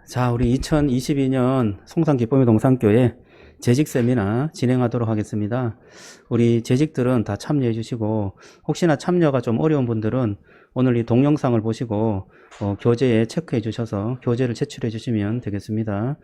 자, 우리 2022년 송산 기쁨의 동산교회 재직 세미나 진행하도록 하겠습니다. 우리 재직들은 다 참여해 주시고, 혹시나 참여가 좀 어려운 분들은 오늘 이 동영상을 보시고 교재에 체크해 주셔서 교재를 제출해 주시면 되겠습니다.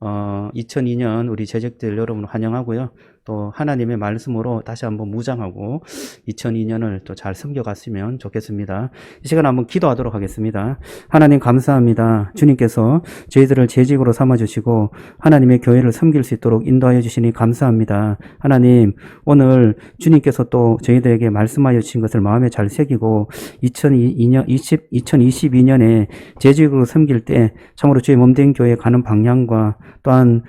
2002년 우리 재직들 여러분 환영하고요. 또 하나님의 말씀으로 다시 한번 무장하고 2002년을 또 잘 섬겨갔으면 좋겠습니다. 이 시간 한번 기도하도록 하겠습니다. 하나님 감사합니다. 주님께서 저희들을 재직으로 삼아주시고 하나님의 교회를 섬길 수 있도록 인도하여 주시니 감사합니다. 하나님, 오늘 주님께서 또 저희들에게 말씀하여 주신 것을 마음에 잘 새기고 2022년에 재직으로 섬길 때 참으로 주의 몸된 교회에 가는 방향과 또한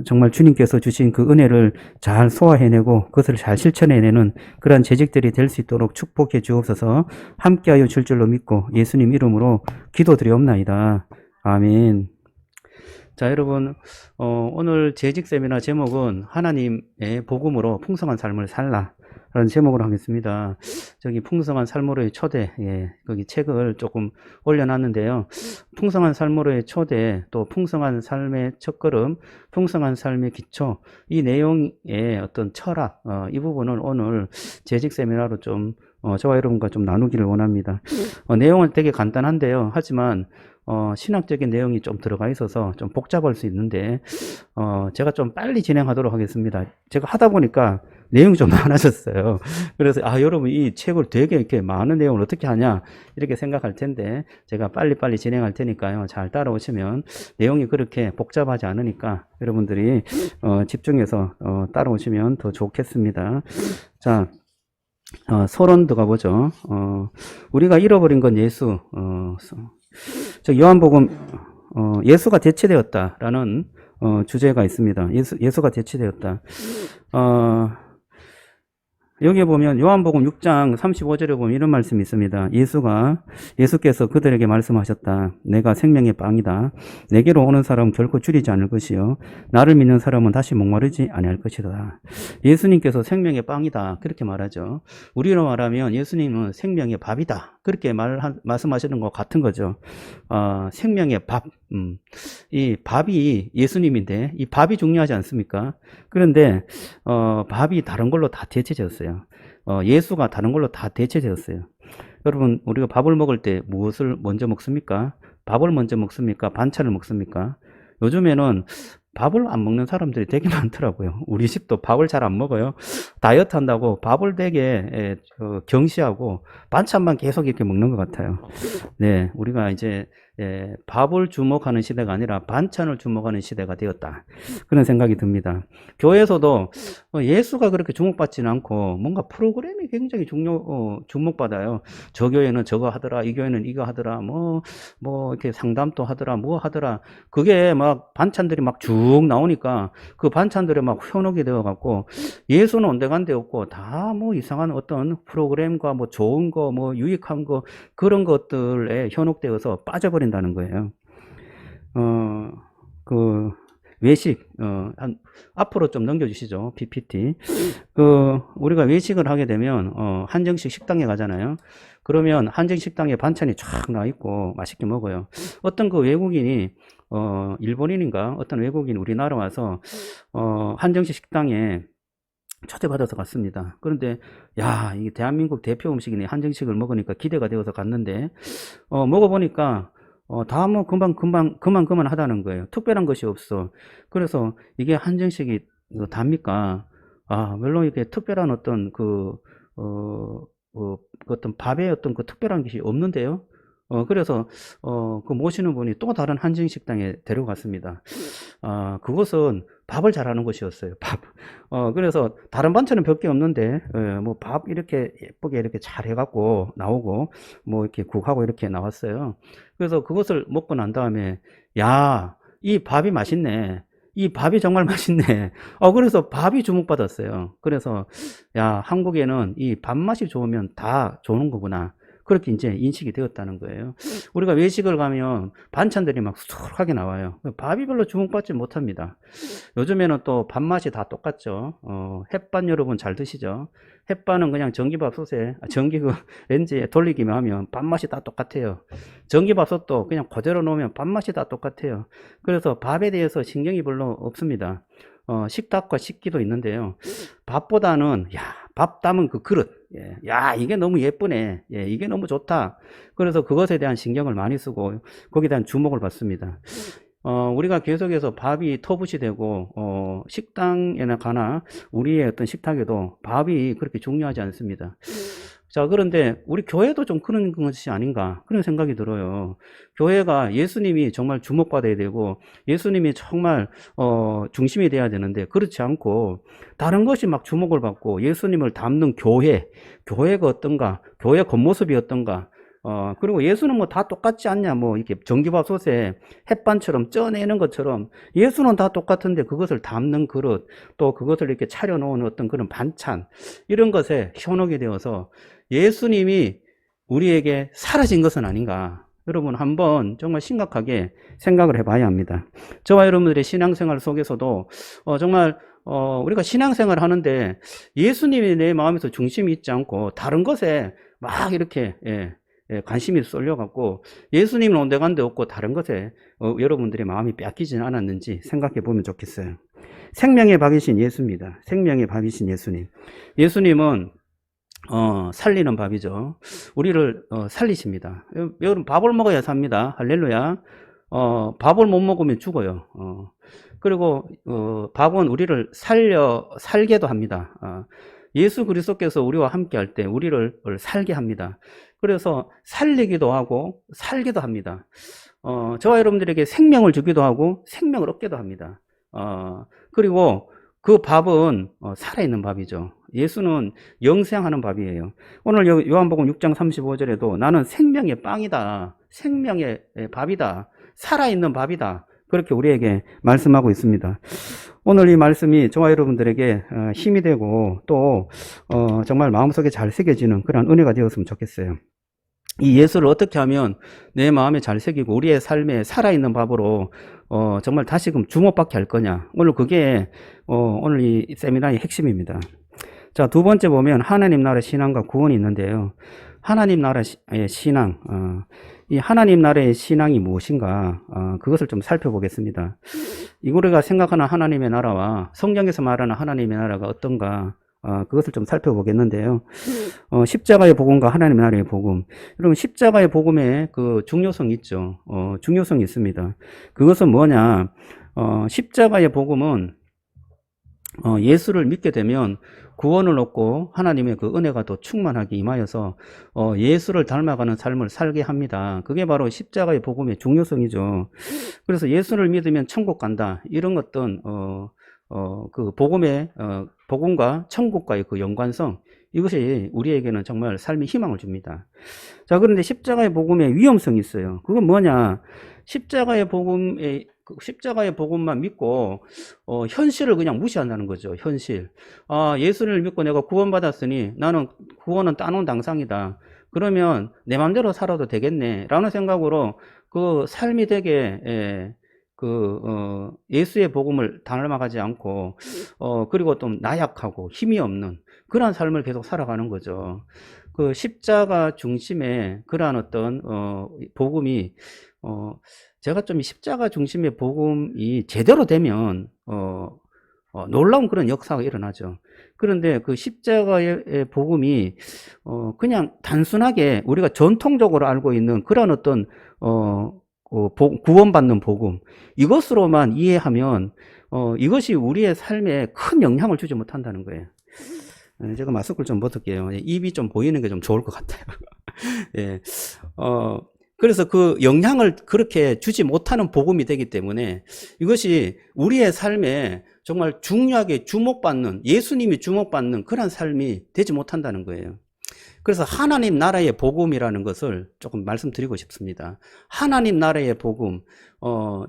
정말 주님께서 주신 그 은혜를 잘 소화해내고 그것을 잘 실천해내는 그러한 재직들이 될 수 있도록 축복해 주옵소서. 함께하여 줄 줄로 믿고 예수님 이름으로 기도드리옵나이다. 아멘. 자, 여러분, 오늘 재직 세미나 제목은 하나님의 복음으로 풍성한 삶을 살라 라는 제목으로 하겠습니다. 저기 풍성한 삶으로의 초대, 거기 책을 조금 올려놨는데요. 풍성한 삶으로의 초대, 또 풍성한 삶의 첫걸음, 풍성한 삶의 기초, 이 내용의 어떤 철학, 이 부분을 오늘 재직 세미나로 좀 저와 여러분과 좀 나누기를 원합니다. 내용은 되게 간단한데요. 하지만 신학적인 내용이 좀 들어가 있어서 좀 복잡할 수 있는데 제가 좀 빨리 진행하도록 하겠습니다. 제가 하다 보니까 내용이 좀 많아졌어요. 그래서 여러분 이 책을 되게 이렇게 많은 내용을 어떻게 하냐 이렇게 생각할 텐데 제가 빨리빨리 진행할 테니까요. 잘 따라오시면 내용이 그렇게 복잡하지 않으니까 여러분들이 집중해서 따라오시면 더 좋겠습니다. 자, 서론 들어가보죠. 우리가 잃어버린 건 예수. 요한복음 예수가 대체되었다라는 주제가 있습니다. 예수가 대체되었다. 여기에 보면 요한복음 6장 35절에 보면 이런 말씀이 있습니다. 예수께서 그들에게 말씀하셨다. 내가 생명의 빵이다. 내게로 오는 사람은 결코 줄이지 않을 것이요 나를 믿는 사람은 다시 목마르지 아니할 것이다. 예수님께서 생명의 빵이다 그렇게 말하죠. 우리로 말하면 예수님은 생명의 밥이다 그렇게 말씀하시는 것 같은 거죠. 생명의 밥. 이 밥이 예수님인데 이 밥이 중요하지 않습니까? 그런데 밥이 다른 걸로 다 대체되었어요. 예수가 다른 걸로 다 대체되었어요. 여러분, 우리가 밥을 먹을 때 무엇을 먼저 먹습니까? 밥을 먼저 먹습니까? 반찬을 먹습니까? 요즘에는 밥을 안 먹는 사람들이 되게 많더라고요. 우리 집도 밥을 잘 안 먹어요. 다이어트 한다고 밥을 되게 경시하고 반찬만 계속 이렇게 먹는 것 같아요. 네, 우리가 이제 밥을 주목하는 시대가 아니라 반찬을 주목하는 시대가 되었다. 그런 생각이 듭니다. 교회에서도 예수가 그렇게 주목받지는 않고 뭔가 프로그램이 굉장히 주목받아요. 저 교회는 저거 하더라, 이 교회는 이거 하더라, 뭐 이렇게 상담도 하더라, 뭐 하더라. 그게 막 반찬들이 막 쭉 나오니까 그 반찬들에 막 현혹이 되어갖고 예수는 온데간데 없고 다 뭐 이상한 어떤 프로그램과 뭐 좋은 거, 뭐 유익한 거 그런 것들에 현혹되어서 빠져버린다는 거예요. 그 외식 앞으로 좀 넘겨주시죠. PPT. 우리가 외식을 하게 되면 한정식 식당에 가잖아요. 그러면 한정식 식당에 반찬이 쫙 나와 있고 맛있게 먹어요. 어떤 그 외국인이 일본인인가 어떤 외국인 우리나라 와서 한정식 식당에 초대받아서 갔습니다. 그런데 이게 대한민국 대표 음식이네. 한정식을 먹으니까 기대가 되어서 갔는데 먹어보니까 다 뭐 그만 하다는 거예요. 특별한 것이 없어. 그래서 이게 한정식이 답니까? 물론 이게 특별한 어떤 어떤 밥에 어떤 그 특별한 것이 없는데요. 그래서 그 모시는 분이 또 다른 한정식당에 데려갔습니다. 그것은 밥을 잘하는 곳이었어요. 밥. 그래서 다른 반찬은 몇 개 없는데 뭐 밥 이렇게 예쁘게 이렇게 잘 해갖고 나오고 뭐 이렇게 국하고 이렇게 나왔어요. 그래서 그것을 먹고 난 다음에 이 밥이 맛있네. 이 밥이 정말 맛있네. 그래서 밥이 주목받았어요. 그래서 한국에는 이 밥맛이 좋으면 다 좋은 거구나. 그렇게 이제 인식이 되었다는 거예요. 우리가 외식을 가면 반찬들이 막 수북하게 나와요. 밥이 별로 주목받지 못합니다. 요즘에는 또 밥맛이 다 똑같죠. 햇반 여러분 잘 드시죠? 햇반은 그냥 전기밥솥에, 전기 그 렌즈에 돌리기만 하면 밥맛이 다 똑같아요. 전기밥솥도 그냥 그대로 놓으면 밥맛이 다 똑같아요. 그래서 밥에 대해서 신경이 별로 없습니다. 식탁과 식기도 있는데요. 밥보다는, 야, 밥 담은 그 그릇. 예, 야, 이게 너무 예쁘네. 예, 이게 너무 좋다. 그래서 그것에 대한 신경을 많이 쓰고, 거기에 대한 주목을 받습니다. 우리가 계속해서 밥이 터붓이 되고, 식당에나 가나, 우리의 어떤 식탁에도 밥이 그렇게 중요하지 않습니다. 자, 그런데 우리 교회도 좀 그런 것이 아닌가, 그런 생각이 들어요. 교회가 예수님이 정말 주목받아야 되고, 예수님이 정말, 중심이 돼야 되는데, 그렇지 않고, 다른 것이 막 주목을 받고, 예수님을 담는 교회가 어떤가, 교회 겉모습이 어떤가, 그리고 예수는 뭐 다 똑같지 않냐, 뭐, 이렇게 전기밥솥에 햇반처럼 쪄내는 것처럼 예수는 다 똑같은데 그것을 담는 그릇, 또 그것을 이렇게 차려놓은 어떤 그런 반찬, 이런 것에 현혹이 되어서 예수님이 우리에게 사라진 것은 아닌가. 여러분 한번 정말 심각하게 생각을 해봐야 합니다. 저와 여러분들의 신앙생활 속에서도, 정말, 우리가 신앙생활 하는데 예수님이 내 마음에서 중심이 있지 않고 다른 것에 막 이렇게, 관심이 쏠려갖고 예수님은 온데간데 없고 다른 것에 여러분들의 마음이 뺏기지는 않았는지 생각해 보면 좋겠어요. 생명의 밥이신 예수입니다. 생명의 밥이신 예수님. 예수님은 살리는 밥이죠. 우리를 살리십니다. 여러분 밥을 먹어야 삽니다. 할렐루야. 밥을 못 먹으면 죽어요. 그리고 밥은 우리를 살게도 합니다. 예수 그리스도께서 우리와 함께 할 때 우리를 살게 합니다. 그래서 살리기도 하고 살기도 합니다. 저와 여러분들에게 생명을 주기도 하고 생명을 얻기도 합니다. 그리고 그 밥은 살아있는 밥이죠. 예수는 영생하는 밥이에요. 오늘 요한복음 6장 35절에도 나는 생명의 빵이다. 생명의 밥이다. 살아있는 밥이다. 그렇게 우리에게 말씀하고 있습니다. 오늘 이 말씀이 저와 여러분들에게 힘이 되고 또 정말 마음속에 잘 새겨지는 그런 은혜가 되었으면 좋겠어요. 이 예수를 어떻게 하면 내 마음에 잘 새기고 우리의 삶에 살아있는 밥으로 정말 다시금 주목받게 할 거냐. 오늘 그게 오늘 이 세미나의 핵심입니다. 자, 두 번째 보면 하나님 나라 신앙과 구원이 있는데요. 하나님 나라의 신앙, 이 하나님 나라의 신앙이 무엇인가, 그것을 좀 살펴보겠습니다. 우리가 생각하는 하나님의 나라와 성경에서 말하는 하나님의 나라가 어떤가, 그것을 좀 살펴보겠는데요. 십자가의 복음과 하나님의 나라의 복음. 여러분, 십자가의 복음에 그 중요성이 있죠. 중요성이 있습니다. 그것은 뭐냐, 십자가의 복음은 예수를 믿게 되면 구원을 얻고 하나님의 그 은혜가 더 충만하게 임하여서 예수를 닮아가는 삶을 살게 합니다. 그게 바로 십자가의 복음의 중요성이죠. 그래서 예수를 믿으면 천국 간다. 이런 어떤 그 복음과 천국과의 그 연관성, 이것이 우리에게는 정말 삶의 희망을 줍니다. 자, 그런데 십자가의 복음의 위험성이 있어요. 그건 뭐냐? 십자가의 복음만 믿고 현실을 그냥 무시한다는 거죠. 현실. 예수를 믿고 내가 구원받았으니 나는 구원은 따놓은 당상이다. 그러면 내 마음대로 살아도 되겠네 라는 생각으로 그 삶이 되게 예수의 복음을 닮아가지 않고 그리고 좀 나약하고 힘이 없는 그러한 삶을 계속 살아가는 거죠. 그 십자가 중심의 그러한 어떤 복음이 제가 좀 십자가 중심의 복음이 제대로 되면 놀라운 그런 역사가 일어나죠. 그런데 그 십자가의 복음이 그냥 단순하게 우리가 전통적으로 알고 있는 그런 어떤 구원받는 복음, 이것으로만 이해하면 이것이 우리의 삶에 큰 영향을 주지 못한다는 거예요. 제가 마스크를 좀 벗을게요. 입이 좀 보이는 게 좀 좋을 것 같아요. 예. 그래서 그 영향을 그렇게 주지 못하는 복음이 되기 때문에 이것이 우리의 삶에 정말 중요하게 주목받는, 예수님이 주목받는 그런 삶이 되지 못한다는 거예요. 그래서 하나님 나라의 복음이라는 것을 조금 말씀드리고 싶습니다. 하나님 나라의 복음,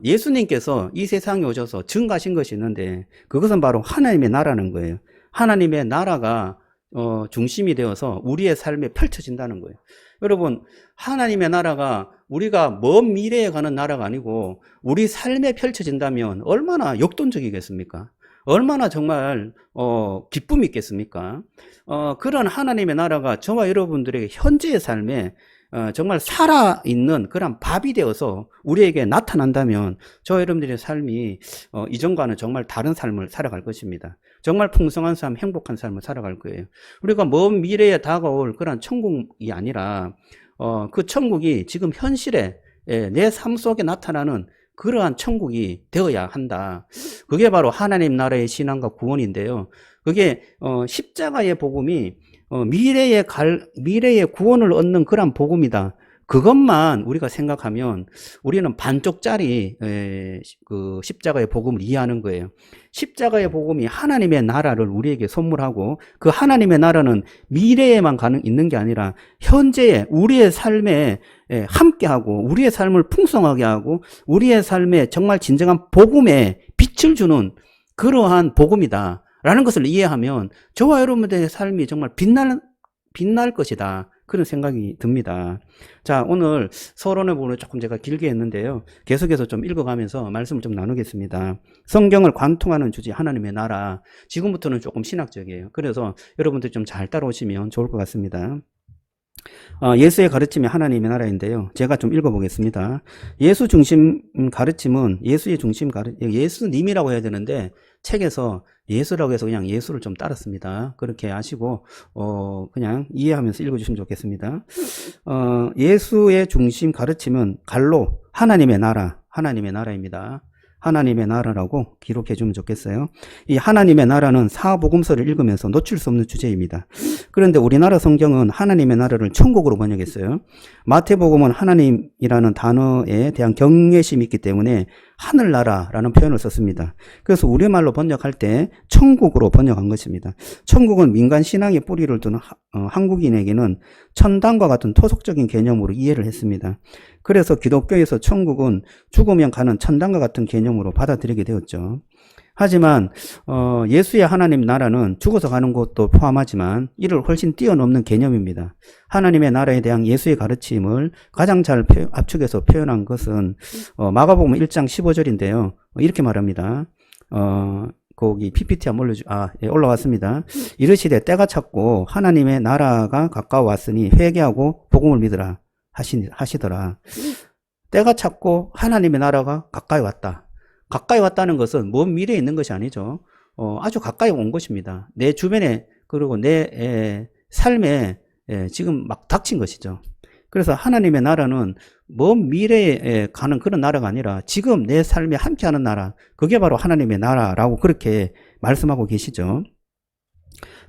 예수님께서 이 세상에 오셔서 증가하신 것이 있는데 그것은 바로 하나님의 나라는 거예요. 하나님의 나라가 중심이 되어서 우리의 삶에 펼쳐진다는 거예요. 여러분, 하나님의 나라가 우리가 먼 미래에 가는 나라가 아니고 우리 삶에 펼쳐진다면 얼마나 역동적이겠습니까? 얼마나 정말 기쁨이 있겠습니까? 그런 하나님의 나라가 저와 여러분들에게 현재의 삶에 정말 살아있는 그런 밥이 되어서 우리에게 나타난다면 저와 여러분들의 삶이 이전과는 정말 다른 삶을 살아갈 것입니다. 정말 풍성한 삶, 행복한 삶을 살아갈 거예요. 우리가 먼 미래에 다가올 그런 천국이 아니라 그 천국이 지금 현실에 내 삶 속에 나타나는 그러한 천국이 되어야 한다. 그게 바로 하나님 나라의 신앙과 구원인데요. 그게 십자가의 복음이 미래의 구원을 얻는 그런 복음이다. 그것만 우리가 생각하면 우리는 반쪽짜리 그 십자가의 복음을 이해하는 거예요. 십자가의 복음이 하나님의 나라를 우리에게 선물하고 그 하나님의 나라는 미래에만 있는 게 아니라 현재에 우리의 삶에 함께하고 우리의 삶을 풍성하게 하고 우리의 삶에 정말 진정한 복음의 빛을 주는 그러한 복음이다 라는 것을 이해하면 저와 여러분들의 삶이 정말 빛날 것이다. 그런 생각이 듭니다. 자, 오늘 서론의 부분을 조금 제가 길게 했는데요. 계속해서 좀 읽어가면서 말씀을 좀 나누겠습니다. 성경을 관통하는 주제 하나님의 나라. 지금부터는 조금 신학적이에요. 그래서 여러분들 좀 잘 따라오시면 좋을 것 같습니다. 예수의 가르침이 하나님의 나라인데요. 제가 좀 읽어보겠습니다. 예수 중심 가르침은 예수의 중심 예수님이라고 해야 되는데 책에서 예수라고 해서 그냥 예수를 좀 따랐습니다. 그렇게 아시고 그냥 이해하면서 읽어주시면 좋겠습니다. 예수의 중심 가르침은 갈로 하나님의 나라입니다. 하나님의 나라라고 기록해 주면 좋겠어요. 이 하나님의 나라는 사복음서를 읽으면서 놓칠 수 없는 주제입니다. 그런데 우리나라 성경은 하나님의 나라를 천국으로 번역했어요. 마태복음은 하나님이라는 단어에 대한 경외심이 있기 때문에 하늘나라라는 표현을 썼습니다. 그래서 우리말로 번역할 때 천국으로 번역한 것입니다. 천국은 민간 신앙의 뿌리를 두는 한국인에게는 천당과 같은 토속적인 개념으로 이해를 했습니다. 그래서 기독교에서 천국은 죽으면 가는 천당과 같은 개념으로 받아들이게 되었죠. 하지만 예수의 하나님 나라는 죽어서 가는 것도 포함하지만 이를 훨씬 뛰어넘는 개념입니다. 하나님의 나라에 대한 예수의 가르침을 가장 잘 압축해서 표현한 것은 마가복음 1장 15절인데요. 이렇게 말합니다. 거기 PPT 한번 올라왔습니다. 이르시되 때가 찼고 하나님의 나라가 가까워 왔으니 회개하고 복음을 믿으라 하시더라. 때가 찼고 하나님의 나라가 가까이 왔다. 가까이 왔다는 것은 먼 미래에 있는 것이 아니죠. 아주 가까이 온 것입니다. 내 주변에 그리고 내 삶에 지금 막 닥친 것이죠. 그래서 하나님의 나라는 먼 미래에 가는 그런 나라가 아니라 지금 내 삶에 함께하는 나라, 그게 바로 하나님의 나라라고 그렇게 말씀하고 계시죠.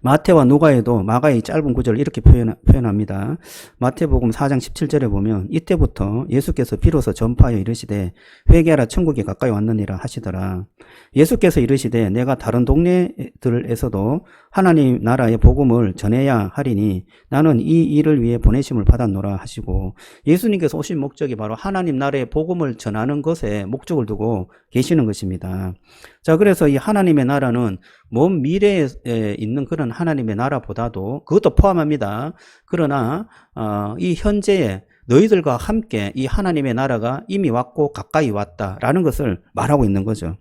마태와 누가에도 마가의 짧은 구절을 이렇게 표현합니다. 마태복음 4장 17절에 보면 이때부터 예수께서 비로소 전파하여 이르시되 회개하라 천국이 가까이 왔느니라 하시더라. 예수께서 이르시되 내가 다른 동네들에서도 하나님 나라의 복음을 전해야 하리니 나는 이 일을 위해 보내심을 받았노라 하시고, 예수님께서 오신 목적이 바로 하나님 나라의 복음을 전하는 것에 목적을 두고 계시는 것입니다. 자, 그래서 이 하나님의 나라는 먼 미래에 있는 그런 하나님의 나라보다도 그것도 포함합니다. 그러나 이 현재에 너희들과 함께 이 하나님의 나라가 이미 왔고 가까이 왔다라는 것을 말하고 있는 거죠.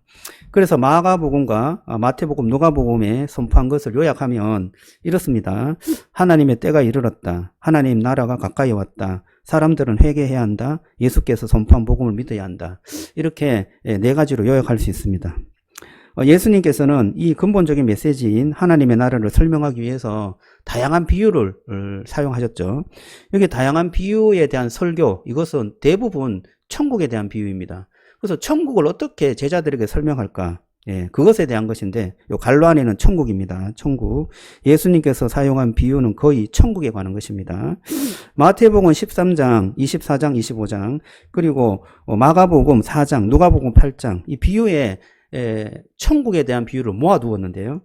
그래서 마가복음과 마태복음, 누가복음에 선포한 것을 요약하면 이렇습니다. 하나님의 때가 이르렀다. 하나님 나라가 가까이 왔다. 사람들은 회개해야 한다. 예수께서 선포한 복음을 믿어야 한다. 이렇게 네 가지로 요약할 수 있습니다. 예수님께서는 이 근본적인 메시지인 하나님의 나라를 설명하기 위해서 다양한 비유를 사용하셨죠. 여기 다양한 비유에 대한 설교, 이것은 대부분 천국에 대한 비유입니다. 그래서 천국을 어떻게 제자들에게 설명할까? 그것에 대한 것인데, 요 갈로 안에는 천국입니다. 천국. 예수님께서 사용한 비유는 거의 천국에 관한 것입니다. 마태복음 13장, 24장, 25장, 그리고 마가복음 4장, 누가복음 8장, 이 비유에 천국에 대한 비유를 모아두었는데요.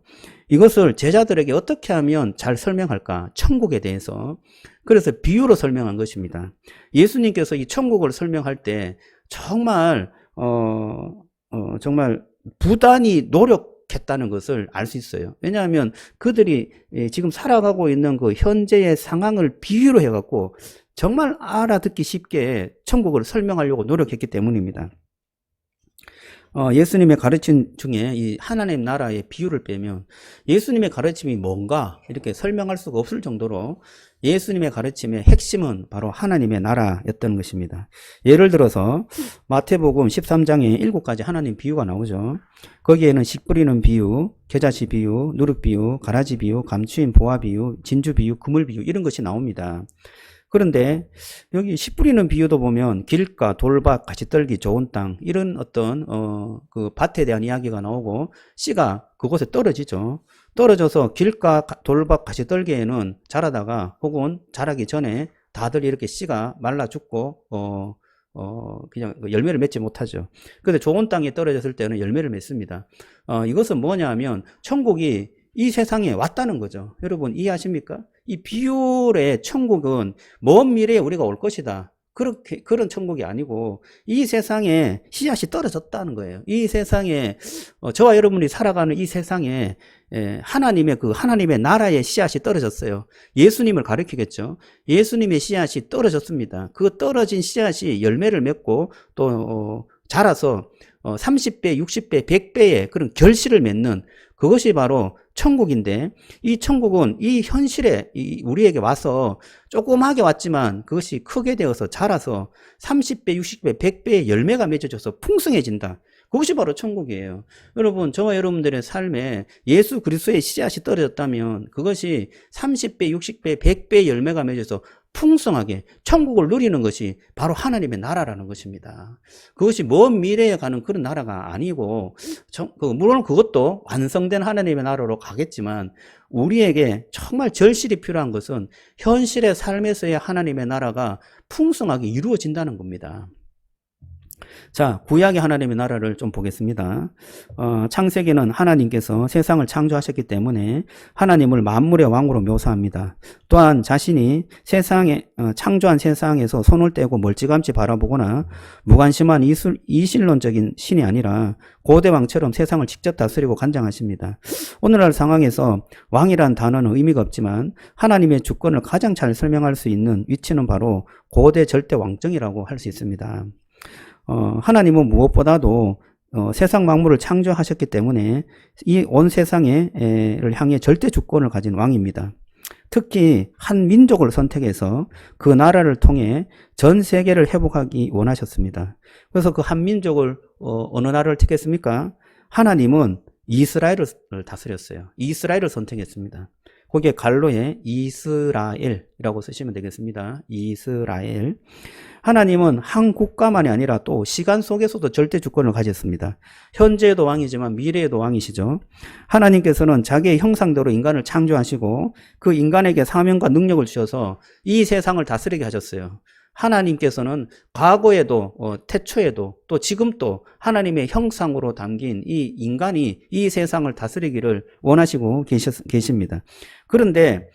이것을 제자들에게 어떻게 하면 잘 설명할까? 천국에 대해서. 그래서 비유로 설명한 것입니다. 예수님께서 이 천국을 설명할 때 정말 정말 부단히 좋겠다는 것을 알 수 있어요. 왜냐하면 그들이 지금 살아가고 있는 그 현재의 상황을 비유로 해갖고 정말 알아듣기 쉽게 천국을 설명하려고 노력했기 때문입니다. 예수님의 가르침 중에 이 하나님 나라의 비유를 빼면 예수님의 가르침이 뭔가 이렇게 설명할 수가 없을 정도로 예수님의 가르침의 핵심은 바로 하나님의 나라였던 것입니다. 예를 들어서 마태복음 13장에 7가지 하나님 비유가 나오죠. 거기에는 씨 뿌리는 비유, 겨자씨 비유, 누룩 비유, 가라지 비유, 감추인 보화 비유, 진주 비유, 그물 비유 이런 것이 나옵니다. 그런데 여기 씨 뿌리는 비유도 보면 길가, 돌밭, 가시떨기, 좋은 땅 이런 어떤 그 밭에 대한 이야기가 나오고 씨가 그곳에 떨어지죠. 떨어져서 길가, 돌밭, 가시떨기에는 자라다가 혹은 자라기 전에 다들 이렇게 씨가 말라 죽고 그냥 열매를 맺지 못하죠. 그런데 좋은 땅에 떨어졌을 때는 열매를 맺습니다. 이것은 뭐냐 하면 천국이 이 세상에 왔다는 거죠. 여러분 이해하십니까? 이 비율의 천국은 먼 미래에 우리가 올 것이다. 그런 천국이 아니고 이 세상에 씨앗이 떨어졌다는 거예요. 이 세상에 저와 여러분이 살아가는 이 세상에 하나님의 나라의 씨앗이 떨어졌어요. 예수님을 가리키겠죠. 예수님의 씨앗이 떨어졌습니다. 그 떨어진 씨앗이 열매를 맺고 또 자라서 30배, 60배, 100배의 그런 결실을 맺는 그것이 바로 천국인데 이 천국은 이 현실에 우리에게 와서 조그맣게 왔지만 그것이 크게 되어서 자라서 30배, 60배, 100배의 열매가 맺어져서 풍성해진다. 그것이 바로 천국이에요. 여러분, 저와 여러분들의 삶에 예수 그리스도의 씨앗이 떨어졌다면 그것이 30배, 60배, 100배의 열매가 맺어서 풍성하게 천국을 누리는 것이 바로 하나님의 나라라는 것입니다. 그것이 먼 미래에 가는 그런 나라가 아니고 물론 그것도 완성된 하나님의 나라로 가겠지만 우리에게 정말 절실히 필요한 것은 현실의 삶에서의 하나님의 나라가 풍성하게 이루어진다는 겁니다. 자, 구약의 하나님의 나라를 좀 보겠습니다. 창세기는 하나님께서 세상을 창조하셨기 때문에 하나님을 만물의 왕으로 묘사합니다. 또한 자신이 창조한 세상에서 손을 떼고 멀찌감치 바라보거나 무관심한 이실론적인 신이 아니라 고대 왕처럼 세상을 직접 다스리고 관장하십니다. 오늘날 상황에서 왕이란 단어는 의미가 없지만 하나님의 주권을 가장 잘 설명할 수 있는 위치는 바로 고대 절대 왕정이라고 할 수 있습니다. 하나님은 무엇보다도 세상 만물을 창조하셨기 때문에 이 온 세상을 향해 절대 주권을 가진 왕입니다. 특히 한 민족을 선택해서 그 나라를 통해 전 세계를 회복하기 원하셨습니다. 그래서 그 한 민족을 어느 나라를 택했습니까? 하나님은 이스라엘을 다스렸어요. 이스라엘을 선택했습니다. 거기에 갈로에 이스라엘이라고 쓰시면 되겠습니다. 이스라엘. 하나님은 한 국가만이 아니라 또 시간 속에서도 절대 주권을 가졌습니다. 현재에도 왕이지만 미래에도 왕이시죠. 하나님께서는 자기의 형상대로 인간을 창조하시고 그 인간에게 사명과 능력을 주셔서 이 세상을 다스리게 하셨어요. 하나님께서는 과거에도 태초에도 또 지금도 하나님의 형상으로 담긴 이 인간이 이 세상을 다스리기를 원하시고 계십니다. 그런데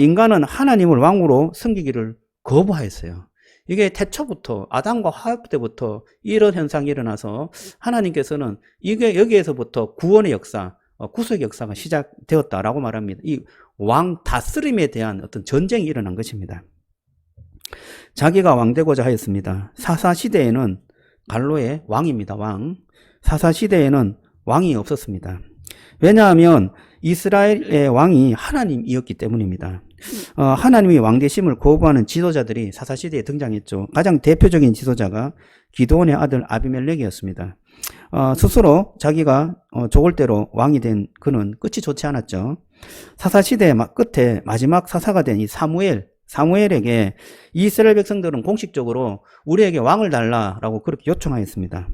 인간은 하나님을 왕으로 섬기기를 거부하였어요. 이게 태초부터 아담과 하와 때부터 이런 현상이 일어나서 하나님께서는 이게 여기에서부터 구원의 역사, 구속의 역사가 시작되었다라고 말합니다. 이 왕 다스림에 대한 어떤 전쟁이 일어난 것입니다. 자기가 왕되고자 하였습니다. 사사시대에는 갈로의 왕입니다. 왕. 사사시대에는 왕이 없었습니다. 왜냐하면 이스라엘의 왕이 하나님이었기 때문입니다. 하나님이 왕되심을 거부하는 지도자들이 사사시대에 등장했죠. 가장 대표적인 지도자가 기드온의 아들 아비멜렉이었습니다. 스스로 자기가 좋을 대로 왕이 된 그는 끝이 좋지 않았죠. 사사시대의 끝에 마지막 사사가 된 이 사무엘에게 이스라엘 백성들은 공식적으로 우리에게 왕을 달라라고 그렇게 요청하였습니다.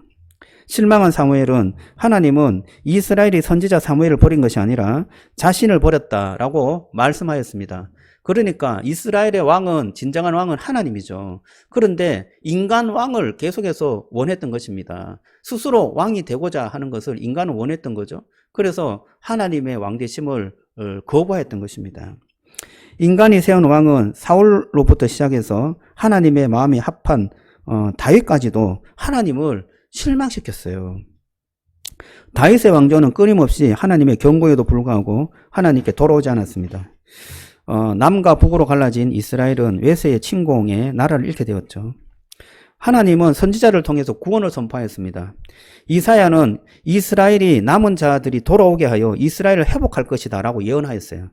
실망한 사무엘은 하나님은 이스라엘이 선지자 사무엘을 버린 것이 아니라 자신을 버렸다라고 말씀하였습니다. 그러니까 이스라엘의 왕은 진정한 왕은 하나님이죠. 그런데 인간 왕을 계속해서 원했던 것입니다. 스스로 왕이 되고자 하는 것을 인간은 원했던 거죠. 그래서 하나님의 왕되심을 거부했던 것입니다. 인간이 세운 왕은 사울로부터 시작해서 하나님의 마음이 합한 다윗까지도 하나님을 실망시켰어요. 다윗의 왕조는 끊임없이 하나님의 경고에도 불구하고 하나님께 돌아오지 않았습니다. 남과 북으로 갈라진 이스라엘은 외세의 침공에 나라를 잃게 되었죠. 하나님은 선지자를 통해서 구원을 선포하였습니다. 이사야는 이스라엘이 남은 자들이 돌아오게 하여 이스라엘을 회복할 것이다 라고 예언하였어요.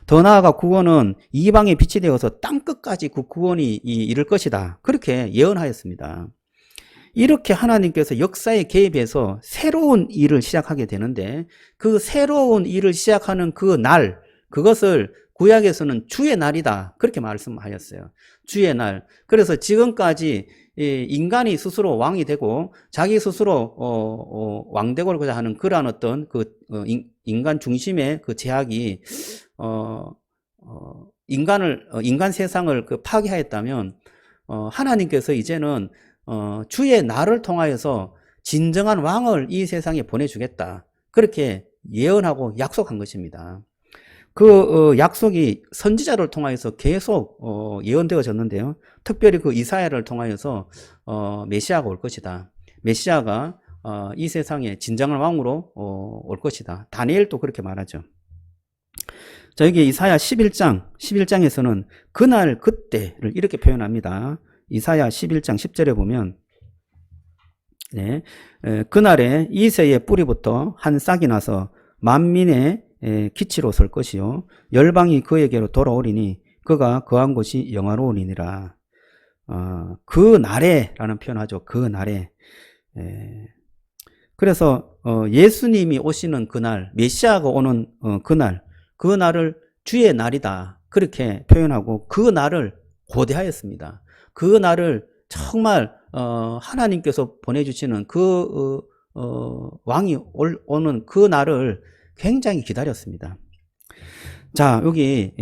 더 나아가 구원은 이방의 빛이 되어서 땅끝까지 그 구원이 이를 것이다. 그렇게 예언하였습니다. 이렇게 하나님께서 역사에 개입해서 새로운 일을 시작하게 되는데 그 새로운 일을 시작하는 그 날, 그것을 구약에서는 주의 날이다. 그렇게 말씀하였어요. 주의 날. 그래서 지금까지 인간이 스스로 왕이 되고 자기 스스로 왕되고자 하는 그러한 어떤 인간 중심의 그 제약이 인간 세상을 파괴하였다면 하나님께서 이제는 주의 날을 통하여서 진정한 왕을 이 세상에 보내주겠다. 그렇게 예언하고 약속한 것입니다. 그 약속이 선지자를 통하여서 계속 예언되어졌는데요. 특별히 그 이사야를 통하여서 메시아가 올 것이다. 메시아가 이 세상에 진정한 왕으로 올 것이다. 다니엘도 그렇게 말하죠. 자, 여기 이사야 11장에서는 그날 그때를 이렇게 표현합니다. 이사야 11장 10절에 보면 네, 그날에 이새의 뿌리부터 한 싹이 나서 만민의 기치로 설 것이요 열방이 그에게로 돌아오리니 그가 거한 곳이 영화로우니라. 그 날에 라는 표현하죠. 그 날에. 그래서 예수님이 오시는 그날, 메시아가 오는 그 날을 주의 날이다. 그렇게 표현하고 그 날을 고대하였습니다. 그 날을 정말 하나님께서 보내주시는 그 왕이 오는 그 날을 굉장히 기다렸습니다. 자, 여기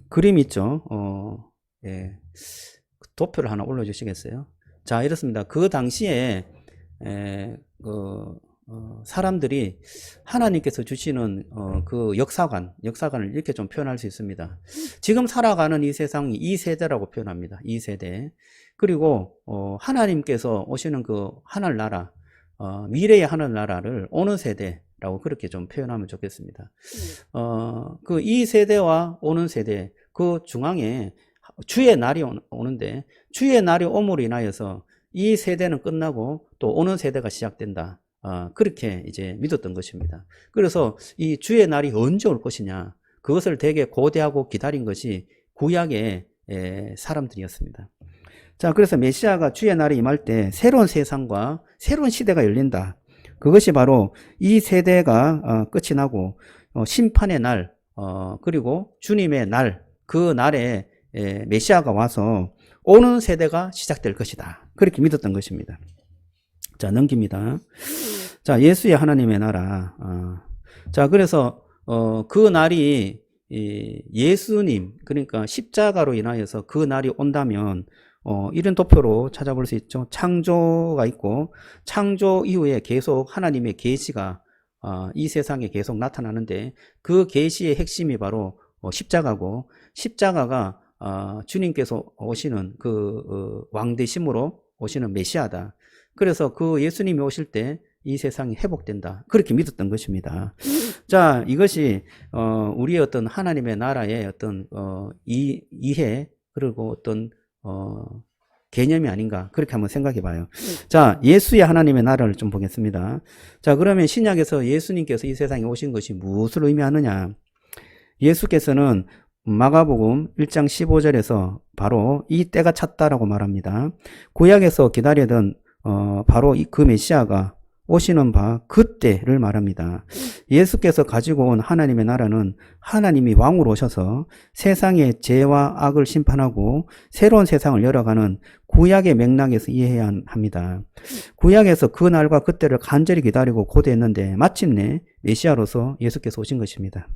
그림 있죠. 도표를 하나 올려주시겠어요? 자, 이렇습니다. 그 당시에 사람들이 하나님께서 주시는 그 역사관을 이렇게 좀 표현할 수 있습니다. 지금 살아가는 이 세상이 이 세대라고 표현합니다. 이 세대. 그리고 하나님께서 오시는 그 하늘나라, 미래의 하늘나라를 오는 세대라고 그렇게 좀 표현하면 좋겠습니다. 그 이 세대와 오는 세대, 그 중앙에 주의 날이 오는데 주의 날이 옴으로 인하여서 이 세대는 끝나고 또 오는 세대가 시작된다. 그렇게 이제 믿었던 것입니다. 그래서 이 주의 날이 언제 올 것이냐, 그것을 되게 고대하고 기다린 것이 구약의 사람들이었습니다. 자, 그래서 메시아가 주의 날이 임할 때 새로운 세상과 새로운 시대가 열린다. 그것이 바로 이 세대가 끝이 나고 심판의 날, 그리고 주님의 날, 그 날에 메시아가 와서 오는 세대가 시작될 것이다. 그렇게 믿었던 것입니다. 자, 넘깁니다. 자, 예수의 하나님의 나라. 자, 그래서 그 날이 예수님, 그러니까 십자가로 인하여서 그 날이 온다면 이런 도표로 찾아볼 수 있죠. 창조가 있고 창조 이후에 계속 하나님의 계시가 이 세상에 계속 나타나는데 그 계시의 핵심이 바로 십자가고, 십자가가 주님께서 오시는 그 왕되심으로 오시는 메시아다. 그래서 그 예수님이 오실 때 이 세상이 회복된다. 그렇게 믿었던 것입니다. 자, 이것이 우리의 어떤 하나님의 나라의 어떤 이해, 그리고 어떤 개념이 아닌가, 그렇게 한번 생각해 봐요. 자, 예수의 하나님의 나라를 좀 보겠습니다. 자, 그러면 신약에서 예수님께서 이 세상에 오신 것이 무엇을 의미하느냐? 예수께서는 마가복음 1장 15절에서 바로 이 때가 찼다라고 말합니다. 구약에서 기다리던 바로 그 메시아가 오시는 바 그때를 말합니다. 예수께서 가지고 온 하나님의 나라는 하나님이 왕으로 오셔서 세상의 죄와 악을 심판하고 새로운 세상을 열어가는 구약의 맥락에서 이해해야 합니다. 구약에서 그 날과 그때를 간절히 기다리고 고대했는데 마침내 메시아로서 예수께서 오신 것입니다.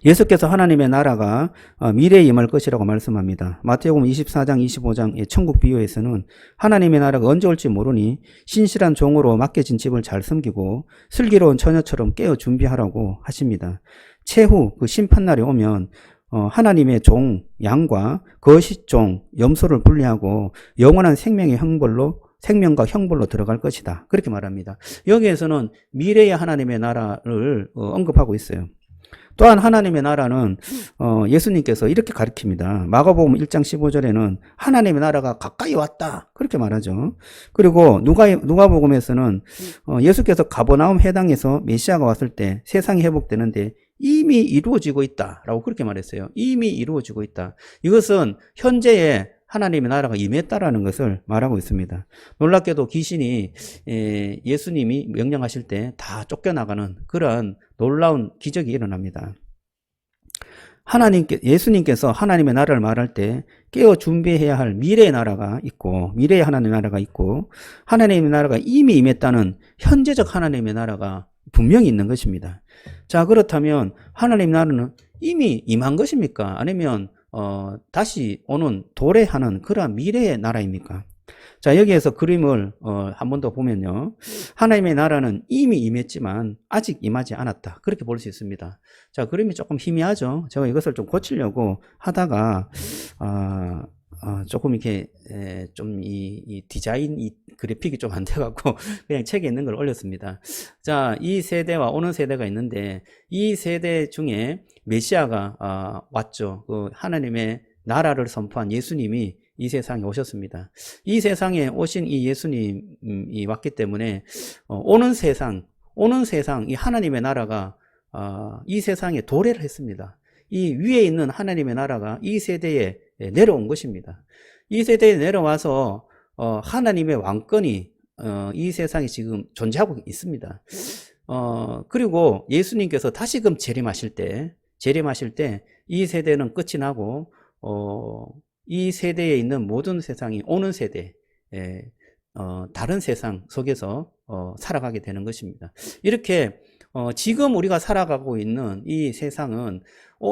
예수께서 하나님의 나라가 미래에 임할 것이라고 말씀합니다. 마태복음 24장 25장의 천국 비유에서는 하나님의 나라가 언제 올지 모르니 신실한 종으로 맡겨진 집을 잘 섬기고 슬기로운 처녀처럼 깨어 준비하라고 하십니다. 최후 그 심판날이 오면 하나님의 종 양과 거짓 종 염소를 분리하고 영원한 생명의 형벌로 생명과 형벌로 들어갈 것이다. 그렇게 말합니다. 여기에서는 미래의 하나님의 나라를 언급하고 있어요. 또한 하나님의 나라는 예수님께서 이렇게 가르칩니다. 마가복음 1장 15절에는 하나님의 나라가 가까이 왔다. 그렇게 말하죠. 그리고 누가복음에서는 예수께서 가버나움 해당에서 메시아가 왔을 때 세상이 회복되는데 이미 이루어지고 있다라고 그렇게 말했어요. 이미 이루어지고 있다. 이것은 현재의 하나님의 나라가 임했다라는 것을 말하고 있습니다. 놀랍게도 귀신이 예수님이 명령하실 때 다 쫓겨나가는 그런 놀라운 기적이 일어납니다. 예수님께서 하나님의 나라를 말할 때 깨어 준비해야 할 미래의 나라가 있고, 미래의 하나님의 나라가 있고, 하나님의 나라가 이미 임했다는 현재적 하나님의 나라가 분명히 있는 것입니다. 자, 그렇다면 하나님의 나라는 이미 임한 것입니까? 아니면 다시 오는 도래하는 그러한 미래의 나라입니까? 자, 여기에서 그림을 한 번 더 보면요. 하나님의 나라는 이미 임했지만 아직 임하지 않았다. 그렇게 볼 수 있습니다. 자, 그림이 조금 희미하죠. 제가 이것을 좀 고치려고 하다가 조금 이렇게 좀 이 디자인 이 그래픽이 좀 안 돼갖고 그냥 책에 있는 걸 올렸습니다. 자, 이 세대와 오는 세대가 있는데 이 세대 중에 메시아가 왔죠. 그 하나님의 나라를 선포한 예수님이 이 세상에 오셨습니다. 이 세상에 오신 이 예수님이 왔기 때문에 오는 세상 이 하나님의 나라가 이 세상에 도래를 했습니다. 이 위에 있는 하나님의 나라가 이 세대에 내려온 것입니다. 이 세대에 내려와서 하나님의 왕권이 이 세상에 지금 존재하고 있습니다. 그리고 예수님께서 다시금 재림하실 때 이 세대는 끝이 나고 이 세대에 있는 모든 세상이 오는 세대 다른 세상 속에서 살아가게 되는 것입니다. 이렇게 지금 우리가 살아가고 있는 이 세상은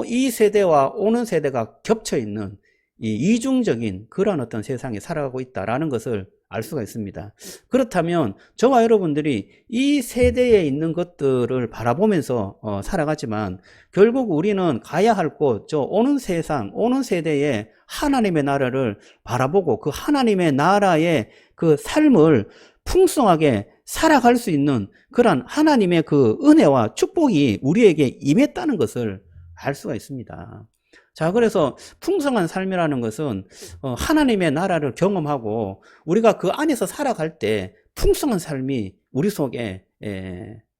이 세대와 오는 세대가 겹쳐 있는 이 이중적인 그런 어떤 세상에 살아가고 있다라는 것을 알 수가 있습니다. 그렇다면 저와 여러분들이 이 세대에 있는 것들을 바라보면서 살아가지만 결국 우리는 가야 할 곳, 저 오는 세상, 오는 세대에 하나님의 나라를 바라보고 그 하나님의 나라의 그 삶을 풍성하게 살아갈 수 있는 그런 하나님의 그 은혜와 축복이 우리에게 임했다는 것을 알 수가 있습니다. 자, 그래서 풍성한 삶이라는 것은 하나님의 나라를 경험하고 우리가 그 안에서 살아갈 때 풍성한 삶이 우리 속에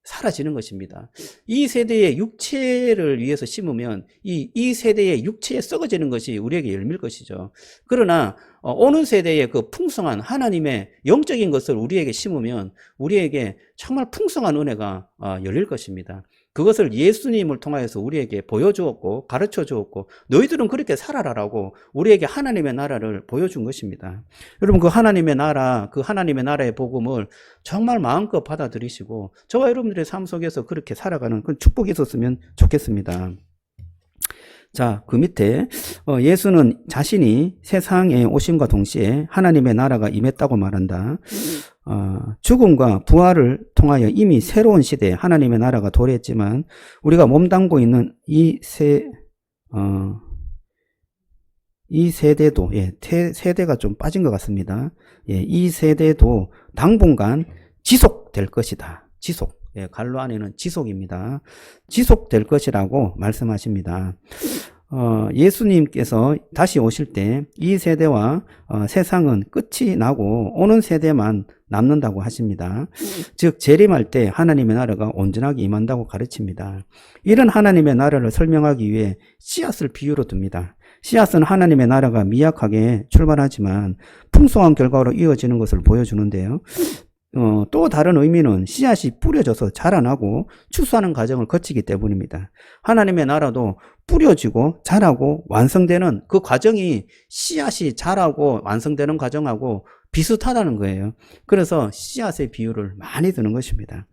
사라지는 것입니다. 이 세대의 육체를 위해서 심으면 이 세대의 육체에 썩어지는 것이 우리에게 열밀 것이죠. 그러나 오는 세대의 그 풍성한 하나님의 영적인 것을 우리에게 심으면 우리에게 정말 풍성한 은혜가 열릴 것입니다. 그것을 예수님을 통하여서 우리에게 보여주었고 가르쳐 주었고 너희들은 그렇게 살아라라고 우리에게 하나님의 나라를 보여준 것입니다. 여러분 그 하나님의 나라, 그 하나님의 나라의 복음을 정말 마음껏 받아들이시고 저와 여러분들의 삶 속에서 그렇게 살아가는 그런 축복이 있었으면 좋겠습니다. 자, 그 밑에 예수는 자신이 세상에 오심과 동시에 하나님의 나라가 임했다고 말한다. 죽음과 부활을 통하여 이미 새로운 시대에 하나님의 나라가 도래했지만 우리가 몸담고 있는 이 세대도 세대가 좀 빠진 것 같습니다. 이 세대도 당분간 지속될 것이다. 지속. 갈로 안에는 지속입니다. 지속될 것이라고 말씀하십니다. 예수님께서 다시 오실 때 이 세대와 세상은 끝이 나고 오는 세대만 남는다고 하십니다. 즉 재림할 때 하나님의 나라가 온전하게 임한다고 가르칩니다. 이런 하나님의 나라를 설명하기 위해 씨앗을 비유로 듭니다. 씨앗은 하나님의 나라가 미약하게 출발하지만 풍성한 결과로 이어지는 것을 보여주는데요. 또 다른 의미는 씨앗이 뿌려져서 자라나고 추수하는 과정을 거치기 때문입니다. 하나님의 나라도 뿌려지고 자라고 완성되는 그 과정이 씨앗이 자라고 완성되는 과정하고 비슷하다는 거예요. 그래서 씨앗의 비유를 많이 드는 것입니다.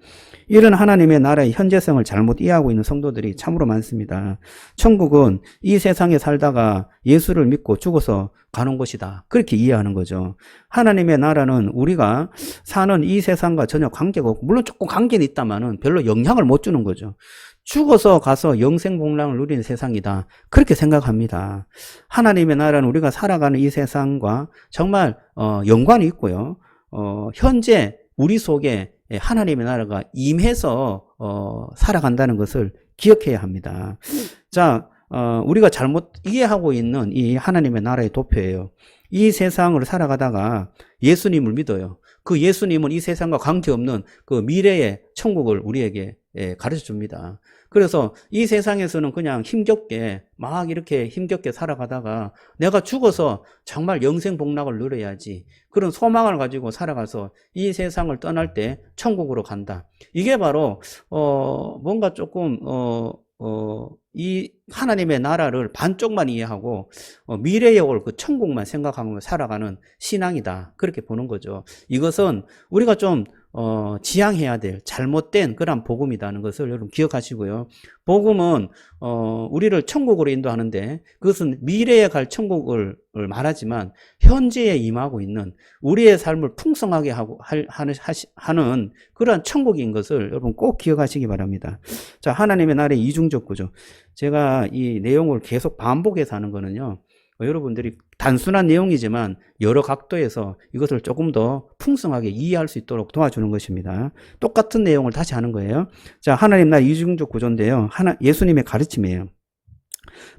이런 하나님의 나라의 현재성을 잘못 이해하고 있는 성도들이 참으로 많습니다. 천국은 이 세상에 살다가 예수를 믿고 죽어서 가는 곳이다. 그렇게 이해하는 거죠. 하나님의 나라는 우리가 사는 이 세상과 전혀 관계가 없고 물론 조금 관계는 있다마는 별로 영향을 못 주는 거죠. 죽어서 가서 영생복락을 누리는 세상이다. 그렇게 생각합니다. 하나님의 나라는 우리가 살아가는 이 세상과 정말 연관이 있고요. 현재 우리 속에 하나님의 나라가 임해서 살아간다는 것을 기억해야 합니다. 자, 우리가 잘못 이해하고 있는 이 하나님의 나라의 도표예요. 이 세상을 살아가다가 예수님을 믿어요. 그 예수님은 이 세상과 관계없는 그 미래의 천국을 우리에게 가르쳐 줍니다. 그래서 이 세상에서는 그냥 힘겹게 막 이렇게 힘겹게 살아가다가 내가 죽어서 정말 영생복락을 누려야지, 그런 소망을 가지고 살아가서 이 세상을 떠날 때 천국으로 간다. 이게 바로 뭔가 조금 이 하나님의 나라를 반쪽만 이해하고 미래에 올 그 천국만 생각하고 살아가는 신앙이다, 그렇게 보는 거죠. 이것은 우리가 좀 지향해야 될 잘못된 그런 복음이라는 것을 여러분 기억하시고요. 복음은 우리를 천국으로 인도하는데 그것은 미래에 갈 천국을 말하지만 현재에 임하고 있는 우리의 삶을 풍성하게 하는 그러한 천국인 것을 여러분 꼭 기억하시기 바랍니다. 자, 하나님의 나라의 이중적 구조. 제가 이 내용을 계속 반복해서 하는 거는요, 여러분들이 단순한 내용이지만 여러 각도에서 이것을 조금 더 풍성하게 이해할 수 있도록 도와주는 것입니다. 똑같은 내용을 다시 하는 거예요. 자, 하나님 나라 이중적 구조인데요. 예수님의 가르침이에요.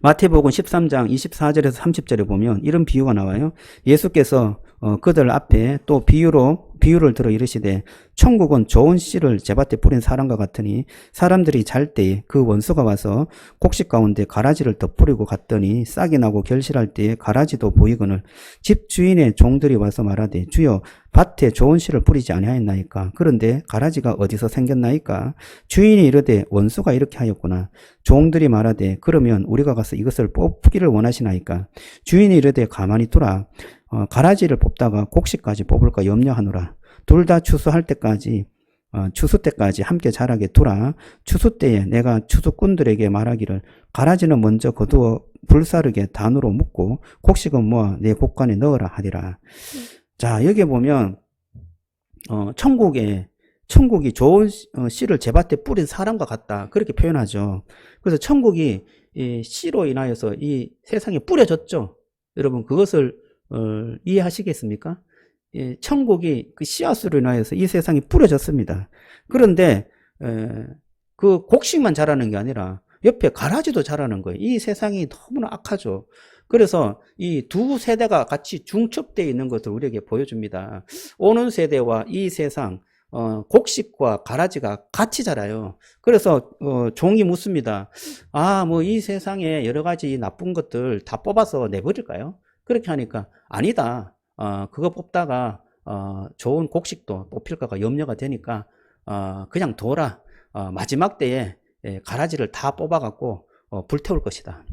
마태복음 13장 24절에서 30절에 보면 이런 비유가 나와요. 예수께서 그들 앞에 또 비유를 들어 이르시되 천국은 좋은 씨를 제밭에 뿌린 사람과 같으니 사람들이 잘 때에 그 원수가 와서 곡식 가운데 가라지를 덧뿌리고 갔더니 싹이 나고 결실할 때에 가라지도 보이거늘 집 주인의 종들이 와서 말하되 주여 밭에 좋은 씨를 뿌리지 아니하였나이까? 그런데 가라지가 어디서 생겼나이까? 주인이 이르되 원수가 이렇게 하였구나. 종들이 말하되 그러면 우리가 가서 이것을 뽑기를 원하시나이까? 주인이 이르되 가만히 두라. 가라지를 뽑다가 곡식까지 뽑을까 염려하노라. 둘 다 추수할 때까지 추수 때까지 함께 자라게 두라. 추수 때에 내가 추수꾼들에게 말하기를 가라지는 먼저 거두어 불사르게 단으로 묶고 곡식은 모아 내 곡간에 넣으라 하리라. 자, 여기 보면 천국이 좋은 씨를 제밭에 뿌린 사람과 같다, 그렇게 표현하죠. 그래서 천국이 이 씨로 인하여서 이 세상에 뿌려졌죠. 여러분 그것을 이해하시겠습니까? 천국이 그 씨앗으로 인하여서 이 세상에 뿌려졌습니다. 그런데 그 곡식만 자라는 게 아니라 옆에 가라지도 자라는 거예요. 이 세상이 너무나 악하죠. 그래서 이 두 세대가 같이 중첩되어 있는 것을 우리에게 보여줍니다. 오는 세대와 이 세상, 곡식과 가라지가 같이 자라요. 그래서 종이 묻습니다. 뭐 이 세상에 여러 가지 나쁜 것들 다 뽑아서 내버릴까요? 그렇게 하니까 아니다. 그거 뽑다가 좋은 곡식도 뽑힐까가 염려가 되니까 그냥 둬라. 마지막 때에 가라지를 다 뽑아갖고 불태울 것이다.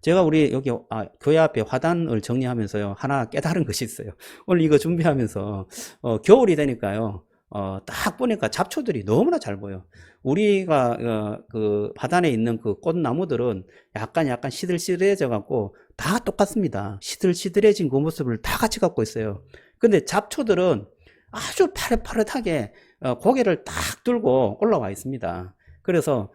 제가 우리 여기 교회 앞에 화단을 정리하면서요, 하나 깨달은 것이 있어요. 오늘 이거 준비하면서 겨울이 되니까요, 딱 보니까 잡초들이 너무나 잘 보여. 우리가 그 화단에 있는 그 꽃나무들은 약간 시들시들해져 갖고 다 똑같습니다. 시들시들해진 그 모습을 다 같이 갖고 있어요. 근데 잡초들은 아주 파릇파릇하게 고개를 딱 들고 올라와 있습니다. 그래서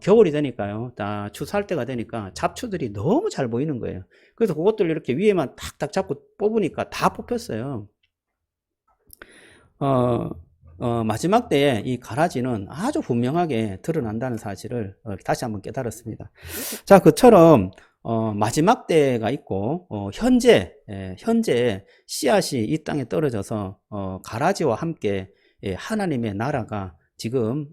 겨울이 되니까요, 다 추수할 때가 되니까 잡초들이 너무 잘 보이는 거예요. 그래서 그것들 이렇게 위에만 탁탁 잡고 뽑으니까 다 뽑혔어요. 마지막 때에 이 가라지는 아주 분명하게 드러난다는 사실을 다시 한번 깨달았습니다. 자, 그처럼 마지막 때가 있고 현재 씨앗이 이 땅에 떨어져서 가라지와 함께 하나님의 나라가 지금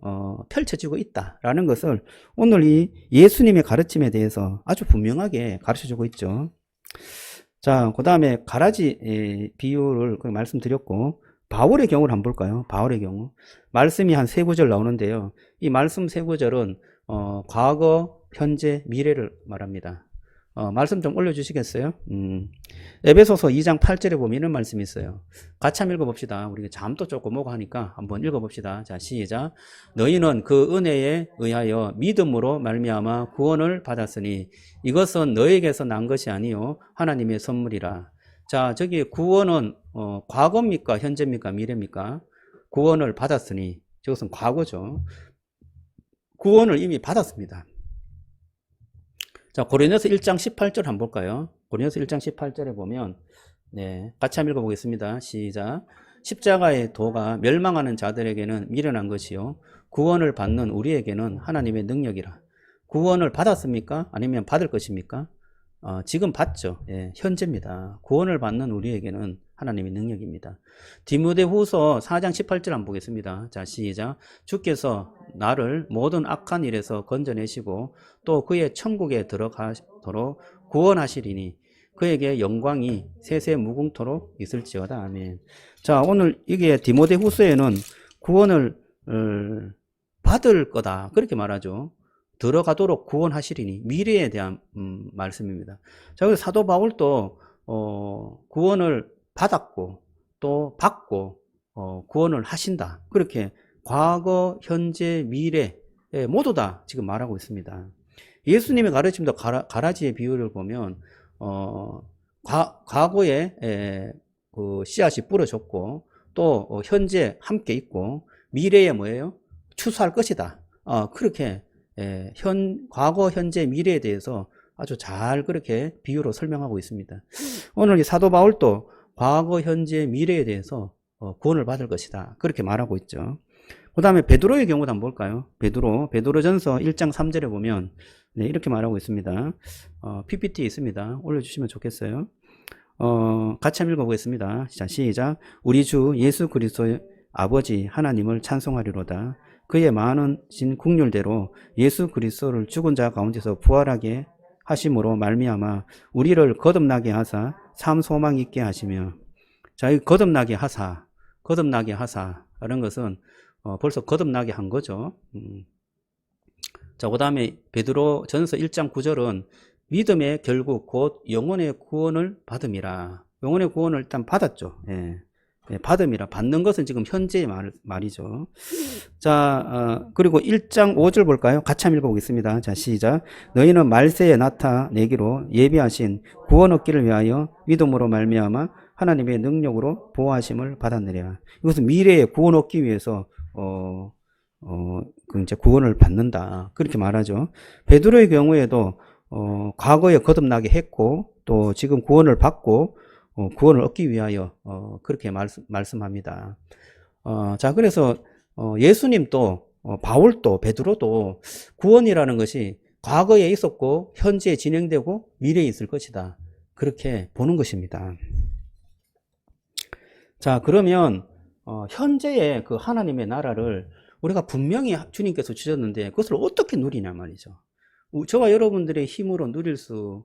펼쳐지고 있다라는 것을 오늘 이 예수님의 가르침에 대해서 아주 분명하게 가르쳐주고 있죠. 자, 그 다음에 가라지 비유를 말씀드렸고, 바울의 경우를 한번 볼까요? 바울의 경우 말씀이 한 3구절 나오는데요, 이 말씀 3구절은 과거, 현재, 미래를 말합니다. 말씀 좀 올려주시겠어요? 에베소서 2장 8절에 보면 이런 말씀이 있어요. 같이 한번 읽어봅시다. 우리가 잠도 조금 오고 하니까 한번 읽어봅시다. 자, 시작. 너희는 그 은혜에 의하여 믿음으로 말미암아 구원을 받았으니 이것은 너에게서 난 것이 아니요 하나님의 선물이라. 자, 저기 구원은 과거입니까? 현재입니까? 미래입니까? 구원을 받았으니, 저것은 과거죠. 구원을 이미 받았습니다. 자, 고린도서 1장 18절 한번 볼까요? 고린도서 1장 18절에 보면, 같이 한번 읽어보겠습니다. 시작. 십자가의 도가 멸망하는 자들에게는 미련한 것이요 구원을 받는 우리에게는 하나님의 능력이라. 구원을 받았습니까? 아니면 받을 것입니까? 지금 받죠. 예, 현재입니다. 구원을 받는 우리에게는 하나님의 능력입니다. 디모데후서 4장 18절 한번 보겠습니다. 자, 시작. 주께서 나를 모든 악한 일에서 건져내시고 또 그의 천국에 들어가도록 구원하시리니 그에게 영광이 세세 무궁토록 있을지어다. 아멘. 자, 오늘 이게 디모데후서에는 구원을 받을 거다 그렇게 말하죠. 들어가도록 구원하시리니 미래에 대한 말씀입니다. 자, 그래서 사도 바울도 구원을 받았고 또 받고 구원을 하신다. 그렇게 과거, 현재, 미래 모두 다 지금 말하고 있습니다. 예수님의 가르침도 가라지의 비유를 보면 과거에 그 씨앗이 뿌려졌고 또 현재 함께 있고 미래에 뭐예요? 추수할 것이다. 그렇게 과거, 현재, 미래에 대해서 아주 잘 그렇게 비유로 설명하고 있습니다. 오늘 이 사도 바울도 과거, 현재, 미래에 대해서 구원을 받을 것이다. 그렇게 말하고 있죠. 그 다음에 베드로의 경우도 한번 볼까요? 베드로전서 1장 3절에 보면 이렇게 말하고 있습니다. PPT에 있습니다. 올려주시면 좋겠어요. 같이 한번 읽어보겠습니다. 자, 시작. 우리 주 예수 그리스도의 아버지 하나님을 찬송하리로다. 그의 많으신 국률대로 예수 그리스도를 죽은 자 가운데서 부활하게 하심으로 말미암아 우리를 거듭나게 하사 참 소망 있게 하시며. 자, 이 거듭나게 하사 이런 것은 벌써 거듭나게 한 거죠. 자, 그 다음에 베드로 전서 1장 9절은 믿음의 결국 곧 영혼의 구원을 받음이라. 영혼의 구원을 일단 받았죠. 예. 받음이라. 받는 것은 지금 현재의 말이죠. 자, 그리고 1장 5절 볼까요? 같이 한번 읽어보겠습니다. 자, 시작. 너희는 말세에 나타내기로 예비하신 구원 얻기를 위하여 믿음으로 말미암아 하나님의 능력으로 보호하심을 받았느냐. 이것은 미래에 구원 얻기 위해서 그 이제 구원을 받는다. 그렇게 말하죠. 베드로의 경우에도 과거에 거듭나게 했고 또 지금 구원을 받고 구원을 얻기 위하여 그렇게 말씀합니다. 자, 그래서 예수님도 바울도 베드로도 구원이라는 것이 과거에 있었고 현재에 진행되고 미래에 있을 것이다. 그렇게 보는 것입니다. 자, 그러면 현재의 그 하나님의 나라를 우리가 분명히 주님께서 주셨는데 그것을 어떻게 누리냐 말이죠. 저와 여러분들의 힘으로 누릴 수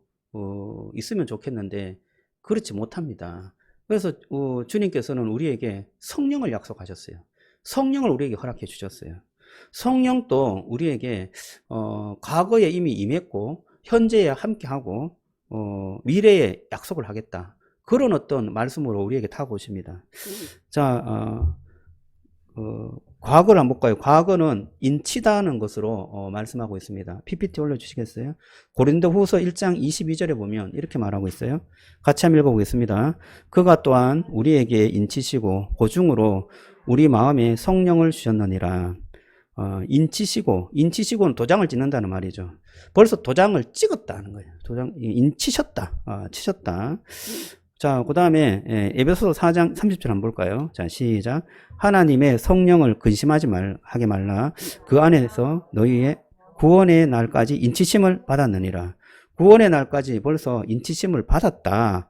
있으면 좋겠는데 그렇지 못합니다. 그래서 주님께서는 우리에게 성령을 약속하셨어요. 성령을 우리에게 허락해 주셨어요. 성령도 우리에게 과거에 이미 임했고 현재에 함께하고 미래에 약속을 하겠다. 그런 어떤 말씀으로 우리에게 타고 오십니다. 자, 과거를 한번 볼까요? 과거는 인치다는 것으로 말씀하고 있습니다. PPT 올려주시겠어요? 고린도후서 1장 22절에 보면 이렇게 말하고 있어요. 같이 한번 읽어보겠습니다. 그가 또한 우리에게 인치시고 보증으로 우리 마음에 성령을 주셨느니라. 인치시고는 도장을 찍는다는 말이죠. 벌써 도장을 찍었다는 거예요. 인치셨다. 치셨다. 자, 그 다음에 에베소서 4장 30절 한번 볼까요? 자, 시작. 하나님의 성령을 근심하지 하게 말라. 그 안에서 너희의 구원의 날까지 인치심을 받았느니라. 구원의 날까지 벌써 인치심을 받았다.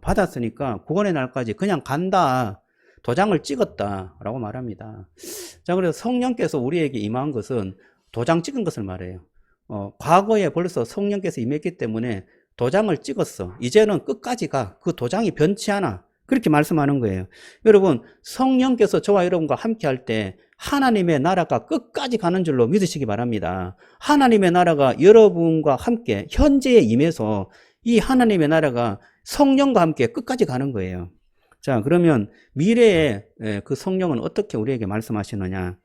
받았으니까 구원의 날까지 그냥 간다. 도장을 찍었다. 라고 말합니다. 자, 그래서 성령께서 우리에게 임한 것은 도장 찍은 것을 말해요. 과거에 벌써 성령께서 임했기 때문에 도장을 찍었어. 이제는 끝까지 가. 그 도장이 변치 않아. 그렇게 말씀하는 거예요. 여러분, 성령께서 저와 여러분과 함께 할 때 하나님의 나라가 끝까지 가는 줄로 믿으시기 바랍니다. 하나님의 나라가 여러분과 함께 현재에 임해서 이 하나님의 나라가 성령과 함께 끝까지 가는 거예요. 자, 그러면 미래에 그 성령은 어떻게 우리에게 말씀하시느냐?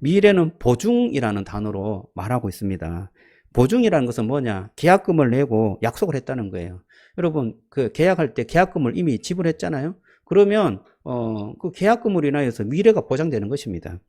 미래는 보증이라는 단어로 말하고 있습니다. 보증이라는 것은 뭐냐? 계약금을 내고 약속을 했다는 거예요. 여러분, 그 계약할 때 계약금을 이미 지불했잖아요? 그러면, 그 계약금으로 인하여서 미래가 보장되는 것입니다.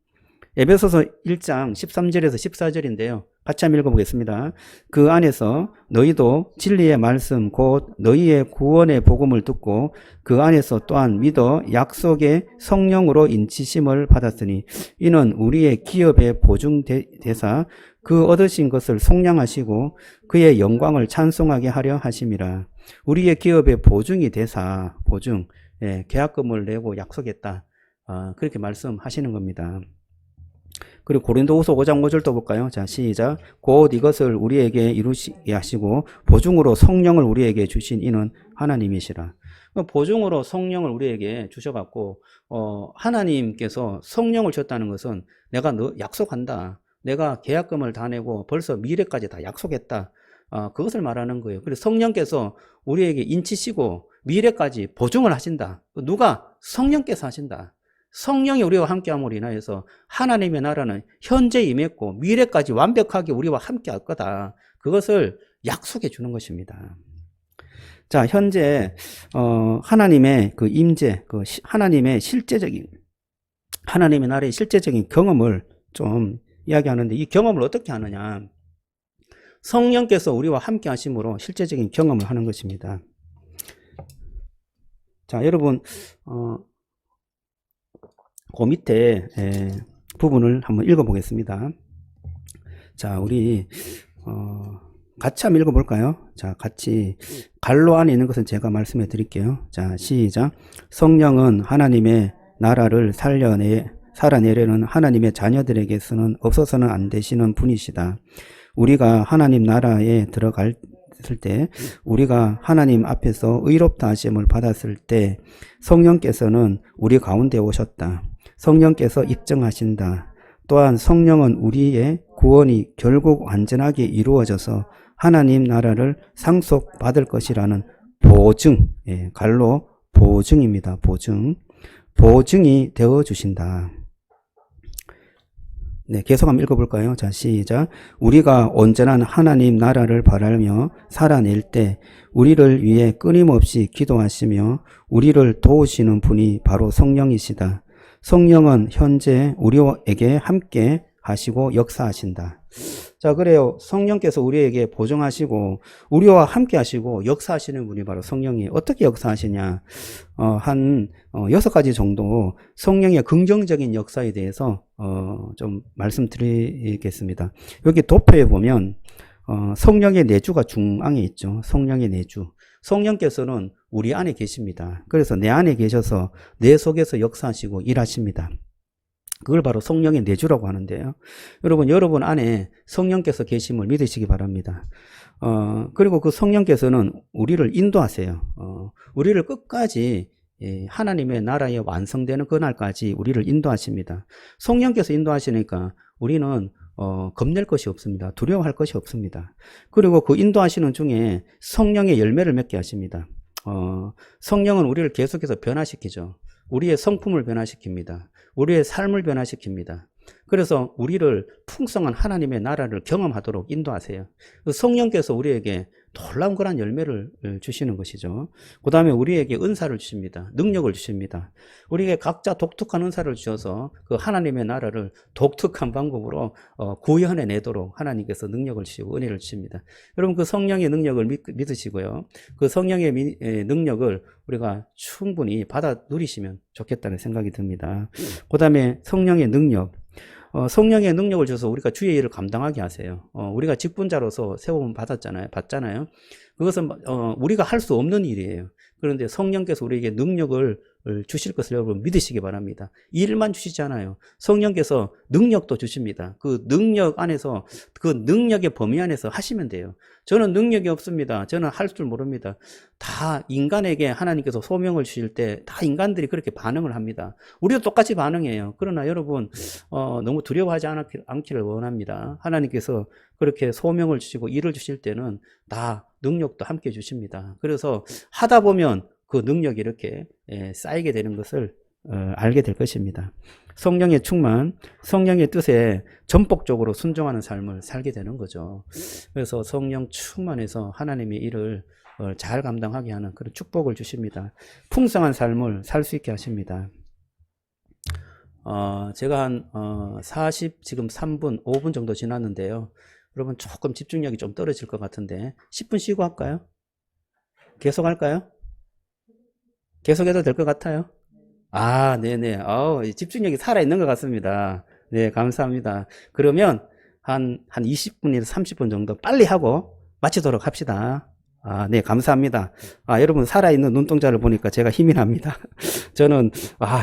에베소서 1장 13절에서 14절인데요. 같이 한번 읽어보겠습니다. 그 안에서 너희도 진리의 말씀 곧 너희의 구원의 복음을 듣고 그 안에서 또한 믿어 약속의 성령으로 인치심을 받았으니 이는 우리의 기업의 보증대사 그 얻으신 것을 속량하시고 그의 영광을 찬송하게 하려 하심이라. 우리의 기업의 보증이 되사 보증, 계약금을 내고 약속했다. 그렇게 말씀하시는 겁니다. 그리고 고린도후서 5장 5절도 볼까요? 자, 시작. 곧 이것을 우리에게 이루시게 하시고 보증으로 성령을 우리에게 주신 이는 하나님이시라. 보증으로 성령을 우리에게 주셔갖고 하나님께서 성령을 줬다는 것은 내가 너 약속한다. 내가 계약금을 다 내고 벌써 미래까지 다 약속했다. 그것을 말하는 거예요. 그래서 성령께서 우리에게 인치시고 미래까지 보증을 하신다. 누가? 성령께서 하신다. 성령이 우리와 함께함으로 인하여서 하나님의 나라는 현재 임했고 미래까지 완벽하게 우리와 함께할 거다. 그것을 약속해 주는 것입니다. 자, 현재 하나님의 그 임재, 그 하나님의 실제적인 하나님의 나라의 실제적인 경험을 좀 이야기하는데 이 경험을 어떻게 하느냐? 성령께서 우리와 함께 하심으로 실제적인 경험을 하는 것입니다. 자, 여러분 그 밑에 부분을 한번 읽어보겠습니다. 자, 우리 같이 한번 읽어볼까요? 자, 같이 갈로 안에 있는 것은 제가 말씀해 드릴게요. 자, 시작. 성령은 하나님의 나라를 살아내려는 하나님의 자녀들에게서는 없어서는 안 되시는 분이시다. 우리가 하나님 나라에 들어갈 때 우리가 하나님 앞에서 의롭다 하심을 받았을 때 성령께서는 우리 가운데 오셨다. 성령께서 입증하신다. 또한 성령은 우리의 구원이 결국 완전하게 이루어져서 하나님 나라를 상속받을 것이라는 보증, 갈로 보증입니다. 보증이 되어주신다. 네, 계속 한번 읽어볼까요? 자, 시작. 우리가 온전한 하나님 나라를 바라며 살아낼 때 우리를 위해 끊임없이 기도하시며 우리를 도우시는 분이 바로 성령이시다. 성령은 현재 우리에게 함께 하시고 역사하신다. 자, 그래요. 성령께서 우리에게 보증하시고 우리와 함께 하시고 역사하시는 분이 바로 성령이에요. 어떻게 역사하시냐? 한 6가지 정도 성령의 긍정적인 역사에 대해서 좀 말씀드리겠습니다. 여기 도표에 보면 성령의 내주가 중앙에 있죠. 성령의 내주. 성령께서는 우리 안에 계십니다. 그래서 내 안에 계셔서 내 속에서 역사하시고 일하십니다. 그걸 바로 성령의 내주라고 하는데요. 여러분 안에 성령께서 계심을 믿으시기 바랍니다. 그리고 그 성령께서는 우리를 인도하세요. 우리를 끝까지 하나님의 나라에 완성되는 그날까지 우리를 인도하십니다. 성령께서 인도하시니까 우리는 겁낼 것이 없습니다. 두려워할 것이 없습니다. 그리고 그 인도하시는 중에 성령의 열매를 맺게 하십니다. 성령은 우리를 계속해서 변화시키죠. 우리의 성품을 변화시킵니다. 우리의 삶을 변화시킵니다. 그래서 우리를 풍성한 하나님의 나라를 경험하도록 인도하세요. 성령께서 우리에게 놀라운 그런 열매를 주시는 것이죠. 그 다음에 우리에게 은사를 주십니다. 능력을 주십니다. 우리에게 각자 독특한 은사를 주셔서 그 하나님의 나라를 독특한 방법으로 구현해내도록 하나님께서 능력을 주시고 은혜를 주십니다. 여러분 그 성령의 능력을 믿으시고요. 그 성령의 능력을 우리가 충분히 받아 누리시면 좋겠다는 생각이 듭니다. 그 다음에 성령의 능력. 성령의 능력을 줘서 우리가 주의 일을 감당하게 하세요. 우리가 직분자로서 세움을 받잖아요. 그것은 우리가 할 수 없는 일이에요. 그런데 성령께서 우리에게 능력을 주실 것을 여러분 믿으시기 바랍니다. 일만 주시지 않아요. 성령께서 능력도 주십니다. 그 능력 안에서 그 능력의 범위 안에서 하시면 돼요. 저는 능력이 없습니다. 저는 할 줄 모릅니다. 다 인간에게 하나님께서 소명을 주실 때 다 인간들이 그렇게 반응을 합니다. 우리도 똑같이 반응해요. 그러나 여러분 너무 두려워하지 않기를 원합니다. 하나님께서 그렇게 소명을 주시고 일을 주실 때는 다 능력도 함께 주십니다. 그래서 하다 보면 그 능력이 이렇게 쌓이게 되는 것을 알게 될 것입니다. 성령의 충만, 성령의 뜻에 전폭적으로 순종하는 삶을 살게 되는 거죠. 그래서 성령 충만해서 하나님의 일을 잘 감당하게 하는 그런 축복을 주십니다. 풍성한 삶을 살 수 있게 하십니다. 제가 한 40, 지금 3분, 5분 정도 지났는데요. 여러분 조금 집중력이 좀 떨어질 것 같은데 10분 쉬고 할까요? 계속 할까요? 계속해도 될 것 같아요? 아, 네네. 집중력이 살아있는 것 같습니다. 네, 감사합니다. 그러면 한 20분에서 30분 정도 빨리 하고 마치도록 합시다. 아, 네, 감사합니다. 아, 여러분 살아있는 눈동자를 보니까 제가 힘이 납니다. 저는,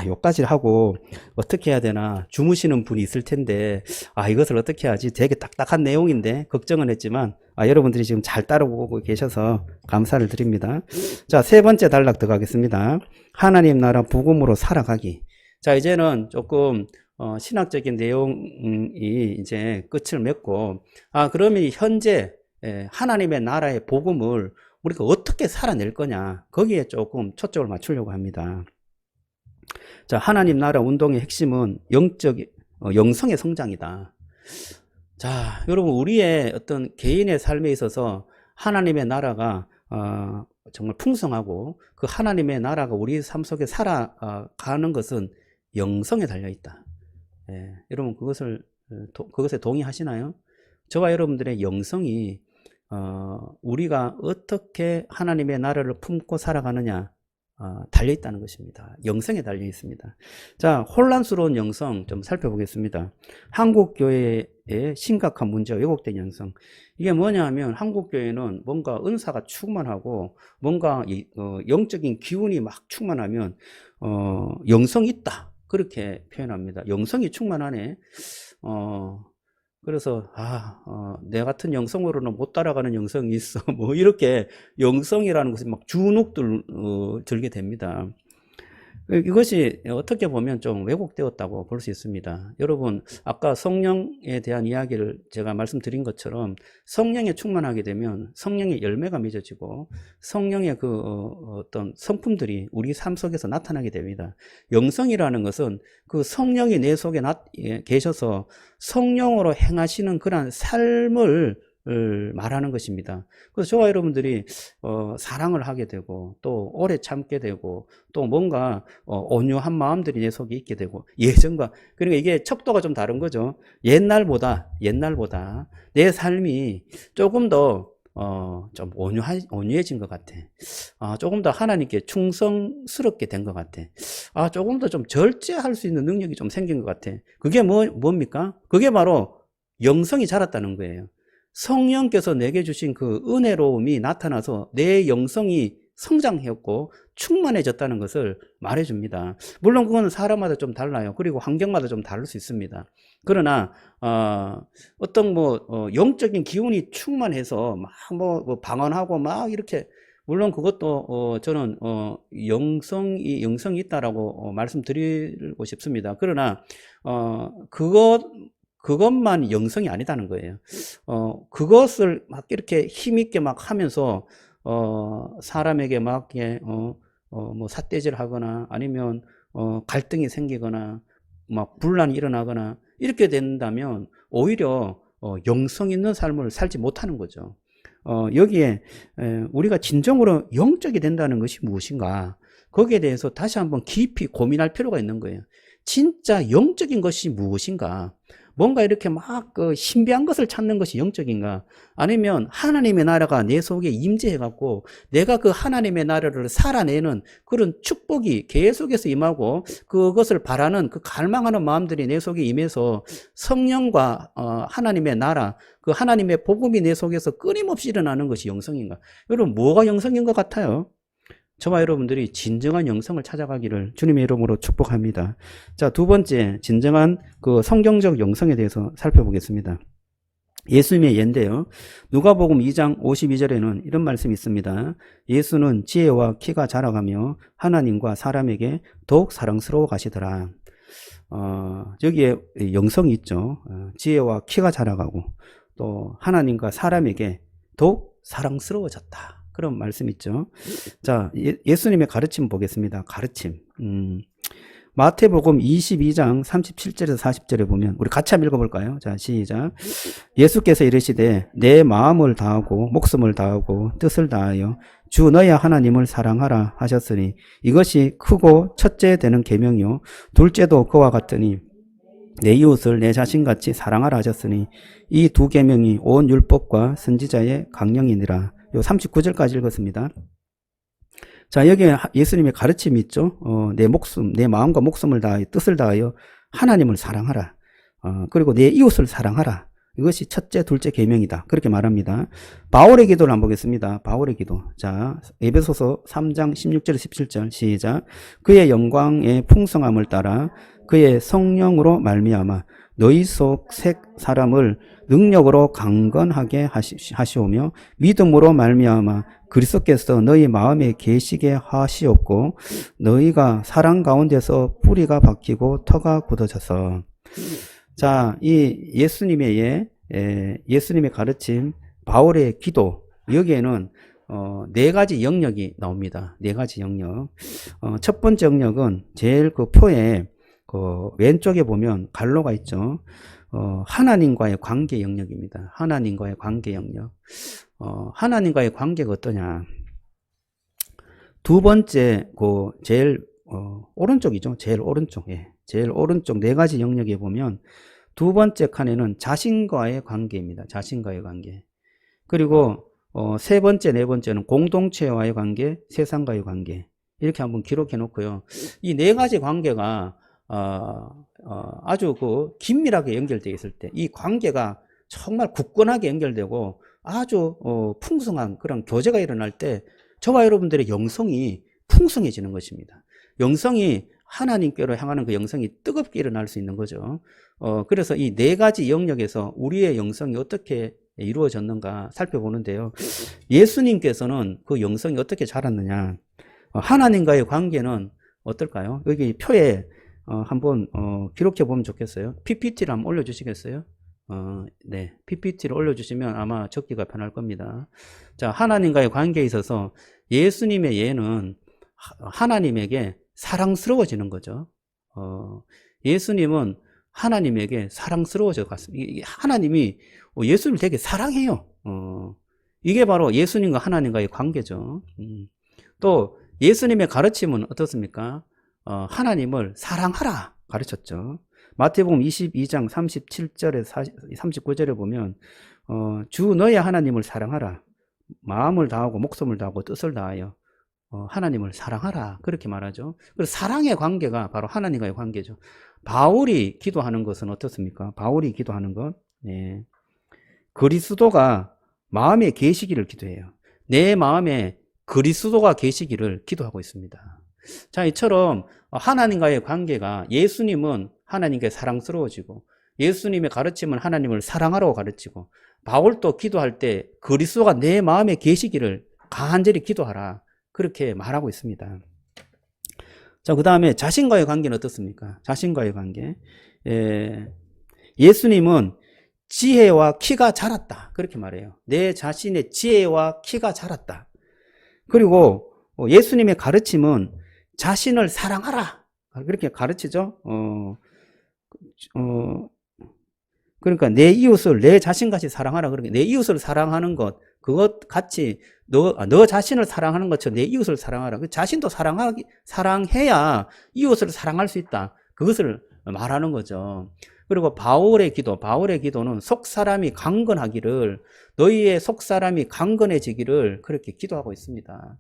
요까지 하고 어떻게 해야 되나 주무시는 분이 있을 텐데, 이것을 어떻게 하지? 되게 딱딱한 내용인데 걱정은 했지만, 여러분들이 지금 잘 따라오고 계셔서 감사를 드립니다. 자, 세 번째 단락 들어가겠습니다. 하나님 나라 복음으로 살아가기. 자, 이제는 조금 신학적인 내용이 이제 끝을 맺고, 그러면 현재 하나님의 나라의 복음을 우리가 어떻게 살아낼 거냐, 거기에 조금 초점을 맞추려고 합니다. 자, 하나님 나라 운동의 핵심은 영성의 성장이다. 자, 여러분, 우리의 어떤 개인의 삶에 있어서 하나님의 나라가 정말 풍성하고 그 하나님의 나라가 우리 삶 속에 살아가는 것은 영성에 달려있다. 여러분, 그것에 동의하시나요? 저와 여러분들의 영성이 우리가 어떻게 하나님의 나라를 품고 살아가느냐 달려있다는 것입니다. 영성에 달려있습니다. 자, 혼란스러운 영성 좀 살펴보겠습니다. 한국교회의 심각한 문제가 왜곡된 영성. 이게 뭐냐 하면 한국교회는 뭔가 은사가 충만하고 뭔가 영적인 기운이 막 충만하면 영성이 있다, 그렇게 표현합니다. 영성이 충만하네. 그래서 내 같은 영성으로는 못 따라가는 영성이 있어. 뭐 이렇게 영성이라는 것이 막 주눅 들게 됩니다. 이것이 어떻게 보면 좀 왜곡되었다고 볼 수 있습니다. 여러분, 아까 성령에 대한 이야기를 제가 말씀드린 것처럼 성령에 충만하게 되면 성령의 열매가 맺어지고 성령의 어떤 성품들이 우리 삶 속에서 나타나게 됩니다. 영성이라는 것은 그 성령이 내 속에 계셔서 성령으로 행하시는 그런 삶을 말하는 것입니다. 그래서 저와 여러분들이 사랑을 하게 되고 또 오래 참게 되고 또 뭔가 온유한 마음들이 내 속에 있게 되고 예전과, 그러니까 이게 척도가 좀 다른 거죠. 옛날보다 내 삶이 조금 더 좀 온유해진 것 같아. 조금 더 하나님께 충성스럽게 된 것 같아. 조금 더 좀 절제할 수 있는 능력이 좀 생긴 것 같아. 그게 뭡니까? 그게 바로 영성이 자랐다는 거예요. 성령께서 내게 주신 그 은혜로움이 나타나서 내 영성이 성장했고 충만해졌다는 것을 말해줍니다. 물론 그건 사람마다 좀 달라요. 그리고 환경마다 좀 다를 수 있습니다. 그러나 어떤 영적인 기운이 충만해서 막 방언하고 막 이렇게, 물론 그것도 저는 영성이 있다라고 말씀드리고 싶습니다. 그러나 그것만 영성이 아니다는 거예요. 그것을 막 이렇게 힘있게 막 하면서, 사람에게 막, 삿대질 하거나, 아니면, 갈등이 생기거나, 막 분란이 일어나거나, 이렇게 된다면, 오히려, 영성 있는 삶을 살지 못하는 거죠. 여기에, 우리가 진정으로 영적이 된다는 것이 무엇인가? 거기에 대해서 다시 한번 깊이 고민할 필요가 있는 거예요. 진짜 영적인 것이 무엇인가? 뭔가 이렇게 막 신비한 것을 찾는 것이 영적인가? 아니면 하나님의 나라가 내 속에 임재해갖고 내가 그 하나님의 나라를 살아내는 그런 축복이 계속해서 임하고 그것을 바라는 그 갈망하는 마음들이 내 속에 임해서 성령과 하나님의 나라, 그 하나님의 복음이 내 속에서 끊임없이 일어나는 것이 영성인가? 여러분, 뭐가 영성인 것 같아요? 저와 여러분들이 진정한 영성을 찾아가기를 주님의 이름으로 축복합니다. 자, 두 번째, 진정한 그 성경적 영성에 대해서 살펴보겠습니다. 예수님의 예인데요. 누가복음 2장 52절에는 이런 말씀이 있습니다. 예수는 지혜와 키가 자라가며 하나님과 사람에게 더욱 사랑스러워 가시더라. 여기에 영성이 있죠. 지혜와 키가 자라가고 또 하나님과 사람에게 더욱 사랑스러워졌다. 그런 말씀 있죠. 자, 예수님의 가르침 보겠습니다. 가르침. 마태복음 22장 37절에서 40절에 보면, 우리 같이 한번 읽어볼까요? 자, 시작. 예수께서 이르시되 내 마음을 다하고 목숨을 다하고 뜻을 다하여 주 너의 하나님을 사랑하라 하셨으니 이것이 크고 첫째 되는 계명이요 둘째도 그와 같으니 내 이웃을 내 자신같이 사랑하라 하셨으니 이 두 계명이 온 율법과 선지자의 강령이니라. 요 39절까지 읽었습니다. 자, 여기에 예수님의 가르침이 있죠. 내 목숨, 내 마음과 목숨을 다하여 뜻을 다하여 하나님을 사랑하라. 그리고 내 이웃을 사랑하라. 이것이 첫째, 둘째 계명이다. 그렇게 말합니다. 바울의 기도를 한번 보겠습니다. 바울의 기도. 자, 에베소서 3장 16절 17절 시작. 그의 영광의 풍성함을 따라 그의 성령으로 말미암아 너희 속 색 사람을 능력으로 강건하게 하시오며 믿음으로 말미암아 그리스도께서 너희 마음에 계시게 하시옵고 너희가 사랑 가운데서 뿌리가 박히고 터가 굳어져서. 자, 이 예수님의 가르침, 바울의 기도, 여기에는 네 가지 영역이 나옵니다. 네 가지 영역. 첫 번째 영역은 제일 그 표에 그 왼쪽에 보면 갈로가 있죠. 하나님과의 관계 영역입니다. 하나님과의 관계 영역. 하나님과의 관계가 어떠냐? 두 번째 그 제일 오른쪽이죠. 제일 오른쪽. 예. 제일 오른쪽 네 가지 영역에 보면 두 번째 칸에는 자신과의 관계입니다. 자신과의 관계. 그리고 세 번째, 네 번째는 공동체와의 관계, 세상과의 관계. 이렇게 한번 기록해 놓고요. 이 네 가지 관계가 아주 그 긴밀하게 연결되어 있을 때, 이 관계가 정말 굳건하게 연결되고 아주 풍성한 그런 교제가 일어날 때 저와 여러분들의 영성이 풍성해지는 것입니다. 영성이 하나님께로 향하는 그 영성이 뜨겁게 일어날 수 있는 거죠. 그래서 이 네 가지 영역에서 우리의 영성이 어떻게 이루어졌는가 살펴보는데요. 예수님께서는 그 영성이 어떻게 자랐느냐. 하나님과의 관계는 어떨까요? 여기 표에 한번 기록해 보면 좋겠어요. PPT를 한번 올려주시겠어요? 네, PPT를 올려주시면 아마 적기가 편할 겁니다. 자, 하나님과의 관계에 있어서 예수님의 예는 하나님에게 사랑스러워지는 거죠. 예수님은 하나님에게 사랑스러워져 갔습니다. 하나님이 예수님을 되게 사랑해요. 이게 바로 예수님과 하나님과의 관계죠. 또 예수님의 가르침은 어떻습니까? 하나님을 사랑하라 가르쳤죠. 마태복음 22장 37절에 39절에 보면 주 너의 하나님을 사랑하라. 마음을 다하고 목숨을 다하고 뜻을 다하여 하나님을 사랑하라. 그렇게 말하죠. 그래서 사랑의 관계가 바로 하나님과의 관계죠. 바울이 기도하는 것은 어떻습니까? 바울이 기도하는 것. 네. 그리스도가 마음에 계시기를 기도해요. 내 마음에 그리스도가 계시기를 기도하고 있습니다. 자, 이처럼 하나님과의 관계가 예수님은 하나님께 사랑스러워지고 예수님의 가르침은 하나님을 사랑하라고 가르치고 바울도 기도할 때 그리스도가 내 마음에 계시기를 간절히 기도하라. 그렇게 말하고 있습니다. 자, 그 다음에 자신과의 관계는 어떻습니까? 자신과의 관계. 예수님은 지혜와 키가 자랐다. 그렇게 말해요. 내 자신의 지혜와 키가 자랐다. 그리고 예수님의 가르침은 자신을 사랑하라. 그렇게 가르치죠. 그러니까 내 이웃을 내 자신같이 사랑하라. 그러니까 내 이웃을 사랑하는 것, 그것 같이 너 자신을 사랑하는 것처럼 내 이웃을 사랑하라. 그 자신도 사랑해야 이웃을 사랑할 수 있다. 그것을 말하는 거죠. 그리고 바울의 기도는 속 사람이 강건하기를, 너희의 속 사람이 강건해지기를 그렇게 기도하고 있습니다.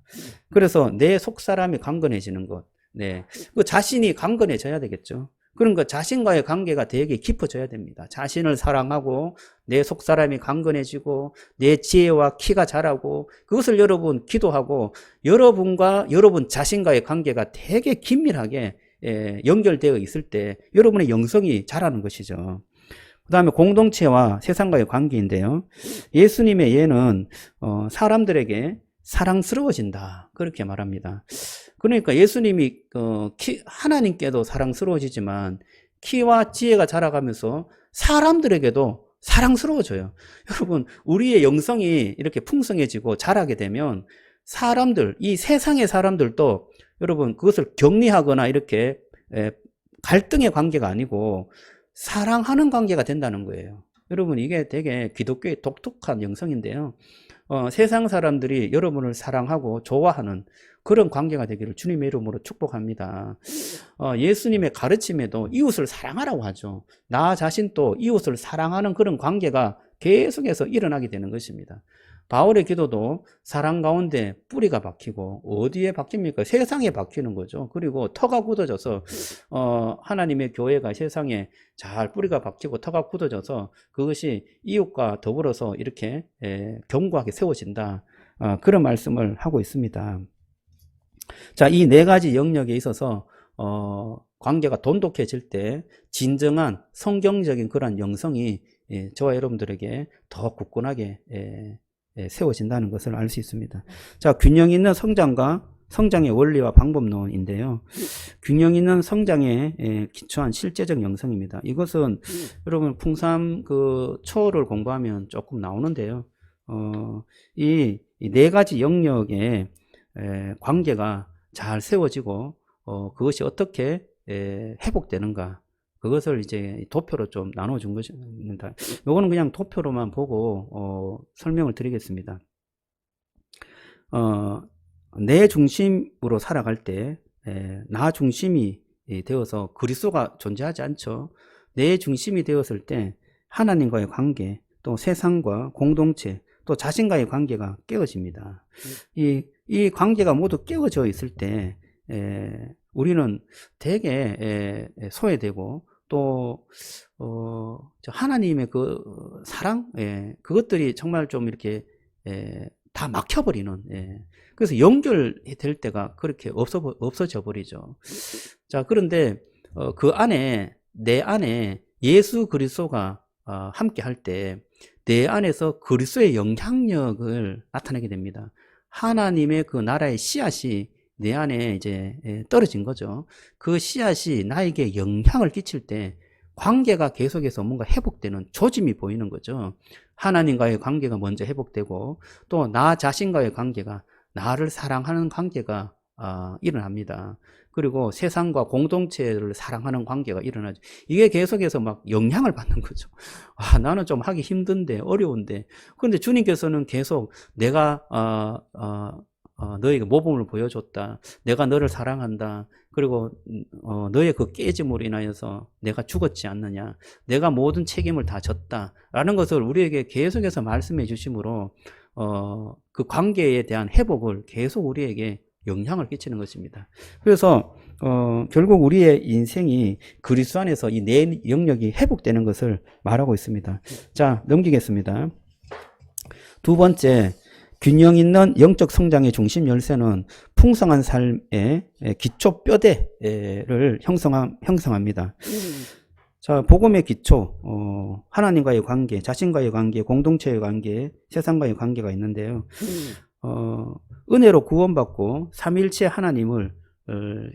그래서 내 속 사람이 강건해지는 것, 네, 그 자신이 강건해져야 되겠죠. 그러니까 자신과의 관계가 되게 깊어져야 됩니다. 자신을 사랑하고 내 속 사람이 강건해지고 내 지혜와 키가 자라고, 그것을 여러분 기도하고 여러분과 여러분 자신과의 관계가 되게 긴밀하게 연결되어 있을 때 여러분의 영성이 자라는 것이죠. 그 다음에 공동체와 세상과의 관계인데요. 예수님의 예는 사람들에게 사랑스러워진다. 그렇게 말합니다. 그러니까 예수님이 하나님께도 사랑스러워지지만 키와 지혜가 자라가면서 사람들에게도 사랑스러워져요. 여러분, 우리의 영성이 이렇게 풍성해지고 자라게 되면 사람들, 이 세상의 사람들도 여러분 그것을 격리하거나 이렇게 갈등의 관계가 아니고 사랑하는 관계가 된다는 거예요. 여러분 이게 되게 기독교의 독특한 영성인데요. 세상 사람들이 여러분을 사랑하고 좋아하는 그런 관계가 되기를 주님의 이름으로 축복합니다. 예수님의 가르침에도 이웃을 사랑하라고 하죠. 나 자신도 이웃을 사랑하는 그런 관계가 계속해서 일어나게 되는 것입니다. 바울의 기도도 사랑 가운데 뿌리가 박히고 어디에 박힙니까? 세상에 박히는 거죠. 그리고 터가 굳어져서 하나님의 교회가 세상에 잘 뿌리가 박히고 터가 굳어져서 그것이 이웃과 더불어서 이렇게 견고하게 세워진다. 그런 말씀을 하고 있습니다. 자, 이 네 가지 영역에 있어서 관계가 돈독해질 때 진정한 성경적인 그런 영성이 저와 여러분들에게 더 굳건하게 세워진다는 것을 알 수 있습니다. 자, 균형 있는 성장의 원리와 방법론인데요. 균형 있는 성장에 기초한 실제적 영성입니다. 이것은 여러분 풍삼 그 초를 공부하면 조금 나오는데요. 이 네 가지 영역의 관계가 잘 세워지고 그것이 어떻게 회복되는가, 그것을 이제 도표로 좀 나눠준 것입니다. 요거는 그냥 도표로만 보고 설명을 드리겠습니다. 내 중심으로 살아갈 때 나 중심이 되어서 그리스도가 존재하지 않죠. 내 중심이 되었을 때 하나님과의 관계, 또 세상과 공동체, 또 자신과의 관계가 깨어집니다. 이 관계가 모두 깨어져 있을 때 우리는 되게 소외되고 또 하나님의 그 사랑, 그것들이 정말 좀 이렇게 다 막혀버리는, 그래서 연결될 때가 그렇게 없어져 버리죠. 자, 그런데 그 안에, 내 안에 예수 그리스도가 함께 할 때 내 안에서 그리스도의 영향력을 나타내게 됩니다. 하나님의 그 나라의 씨앗이 내 안에 이제 떨어진 거죠. 그 씨앗이 나에게 영향을 끼칠 때 관계가 계속해서 뭔가 회복되는 조짐이 보이는 거죠. 하나님과의 관계가 먼저 회복되고 또 나 자신과의 관계가, 나를 사랑하는 관계가 일어납니다. 그리고 세상과 공동체를 사랑하는 관계가 일어나죠. 이게 계속해서 막 영향을 받는 거죠. 나는 좀 하기 힘든데, 어려운데. 그런데 주님께서는 계속 내가 너에게 모범을 보여줬다. 내가 너를 사랑한다. 그리고 너의 그 깨짐으로 인하여서 내가 죽었지 않느냐. 내가 모든 책임을 다 졌다. 라는 것을 우리에게 계속해서 말씀해 주심으로 그 관계에 대한 회복을 계속 우리에게 영향을 끼치는 것입니다. 그래서 결국 우리의 인생이 그리스도 안에서 이 네 영역이 회복되는 것을 말하고 있습니다. 자, 넘기겠습니다. 두 번째, 균형 있는 영적 성장의 중심 열쇠는 풍성한 삶의 기초 뼈대를 형성합니다. 자, 복음의 기초, 하나님과의 관계, 자신과의 관계, 공동체의 관계, 세상과의 관계가 있는데요. 은혜로 구원받고 삼위일체 하나님을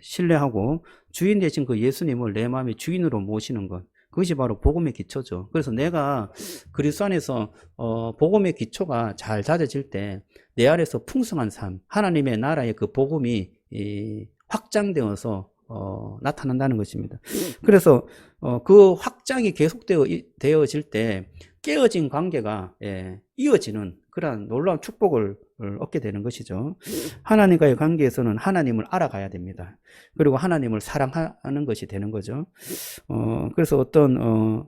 신뢰하고 주인 되신 그 예수님을 내 마음의 주인으로 모시는 것, 그것이 바로 복음의 기초죠. 그래서 내가 그리스도 안에서 복음의 기초가 잘 다져질 때 내 안에서 풍성한 삶, 하나님의 나라의 그 복음이 확장되어서 나타난다는 것입니다. 그래서 그 확장이 계속되어질 때 깨어진 관계가 이어지는 그러한 놀라운 축복을 얻게 되는 것이죠. 하나님과의 관계에서는 하나님을 알아가야 됩니다. 그리고 하나님을 사랑하는 것이 되는 거죠. 그래서 어떤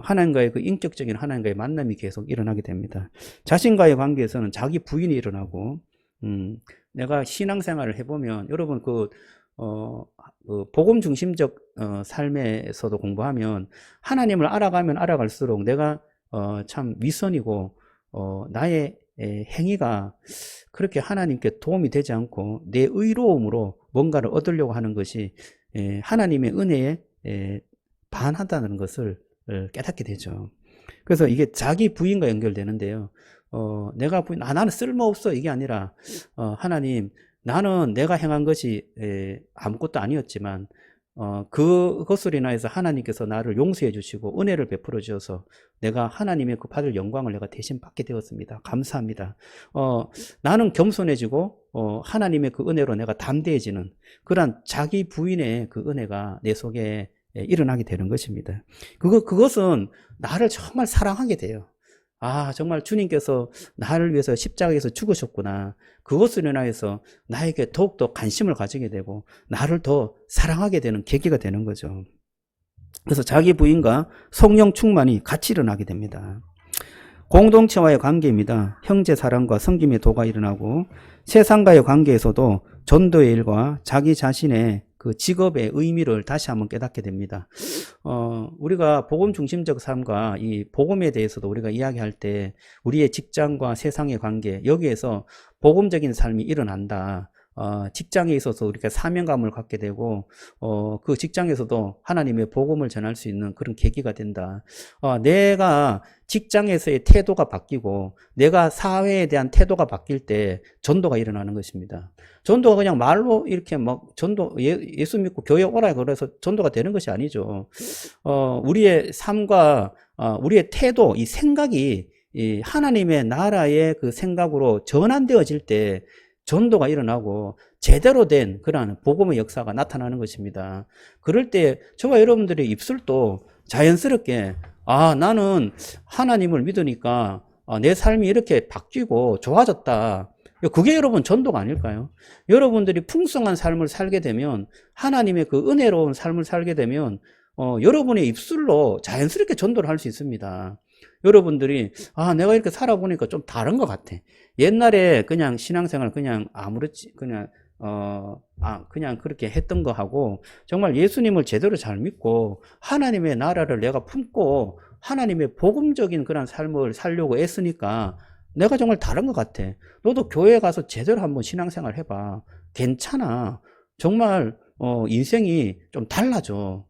하나님과의 그 인격적인 하나님과의 만남이 계속 일어나게 됩니다. 자신과의 관계에서는 자기 부인이 일어나고, 내가 신앙생활을 해보면 여러분 그 복음 중심적 삶에서도 공부하면 하나님을 알아가면 알아갈수록 내가 참 위선이고 나의 행위가 그렇게 하나님께 도움이 되지 않고 내 의로움으로 뭔가를 얻으려고 하는 것이 하나님의 은혜에 반한다는 것을 깨닫게 되죠. 그래서 이게 자기 부인과 연결되는데요. 내가 나는 쓸모없어 이게 아니라 하나님, 나는 내가 행한 것이 아무것도 아니었지만 그것으로 인하여서 하나님께서 나를 용서해 주시고 은혜를 베풀어 주셔서 내가 하나님의 그 받을 영광을 내가 대신 받게 되었습니다. 감사합니다. 나는 겸손해지고 하나님의 그 은혜로 내가 담대해지는 그러한 자기 부인의 그 은혜가 내 속에 일어나게 되는 것입니다. 그것은 나를 정말 사랑하게 돼요. 아, 정말 주님께서 나를 위해서 십자가에서 죽으셨구나. 그것으로 인하여서 나에게 더욱더 관심을 가지게 되고 나를 더 사랑하게 되는 계기가 되는 거죠. 그래서 자기 부인과 성령 충만이 같이 일어나게 됩니다. 공동체와의 관계입니다. 형제 사랑과 섬김의 도가 일어나고 세상과의 관계에서도 전도의 일과 자기 자신의 그 직업의 의미를 다시 한번 깨닫게 됩니다. 우리가 복음 중심적 삶과 이 복음에 대해서도 우리가 이야기할 때 우리의 직장과 세상의 관계, 여기에서 복음적인 삶이 일어난다. 직장에 있어서 우리가 사명감을 갖게 되고 그 직장에서도 하나님의 복음을 전할 수 있는 그런 계기가 된다. 내가 직장에서의 태도가 바뀌고 내가 사회에 대한 태도가 바뀔 때 전도가 일어나는 것입니다. 전도가 그냥 말로 이렇게 막 전도 예수 믿고 교회 오라 그래서 전도가 되는 것이 아니죠. 우리의 삶과 우리의 태도, 이 생각이 이 하나님의 나라의 그 생각으로 전환되어질 때 전도가 일어나고 제대로 된 그러한 복음의 역사가 나타나는 것입니다. 그럴 때 저와 여러분들의 입술도 자연스럽게 나는 하나님을 믿으니까 내 삶이 이렇게 바뀌고 좋아졌다. 그게 여러분 전도가 아닐까요? 여러분들이 풍성한 삶을 살게 되면 하나님의 그 은혜로운 삶을 살게 되면 여러분의 입술로 자연스럽게 전도를 할 수 있습니다. 여러분들이 내가 이렇게 살아보니까 좀 다른 것 같아. 옛날에 그냥 신앙생활 그냥 아무렇지 그냥 그냥 그렇게 했던 거 하고 정말 예수님을 제대로 잘 믿고 하나님의 나라를 내가 품고 하나님의 복음적인 그런 삶을 살려고 애쓰니까 내가 정말 다른 것 같아. 너도 교회 가서 제대로 한번 신앙생활 해봐. 괜찮아. 정말 인생이 좀 달라져.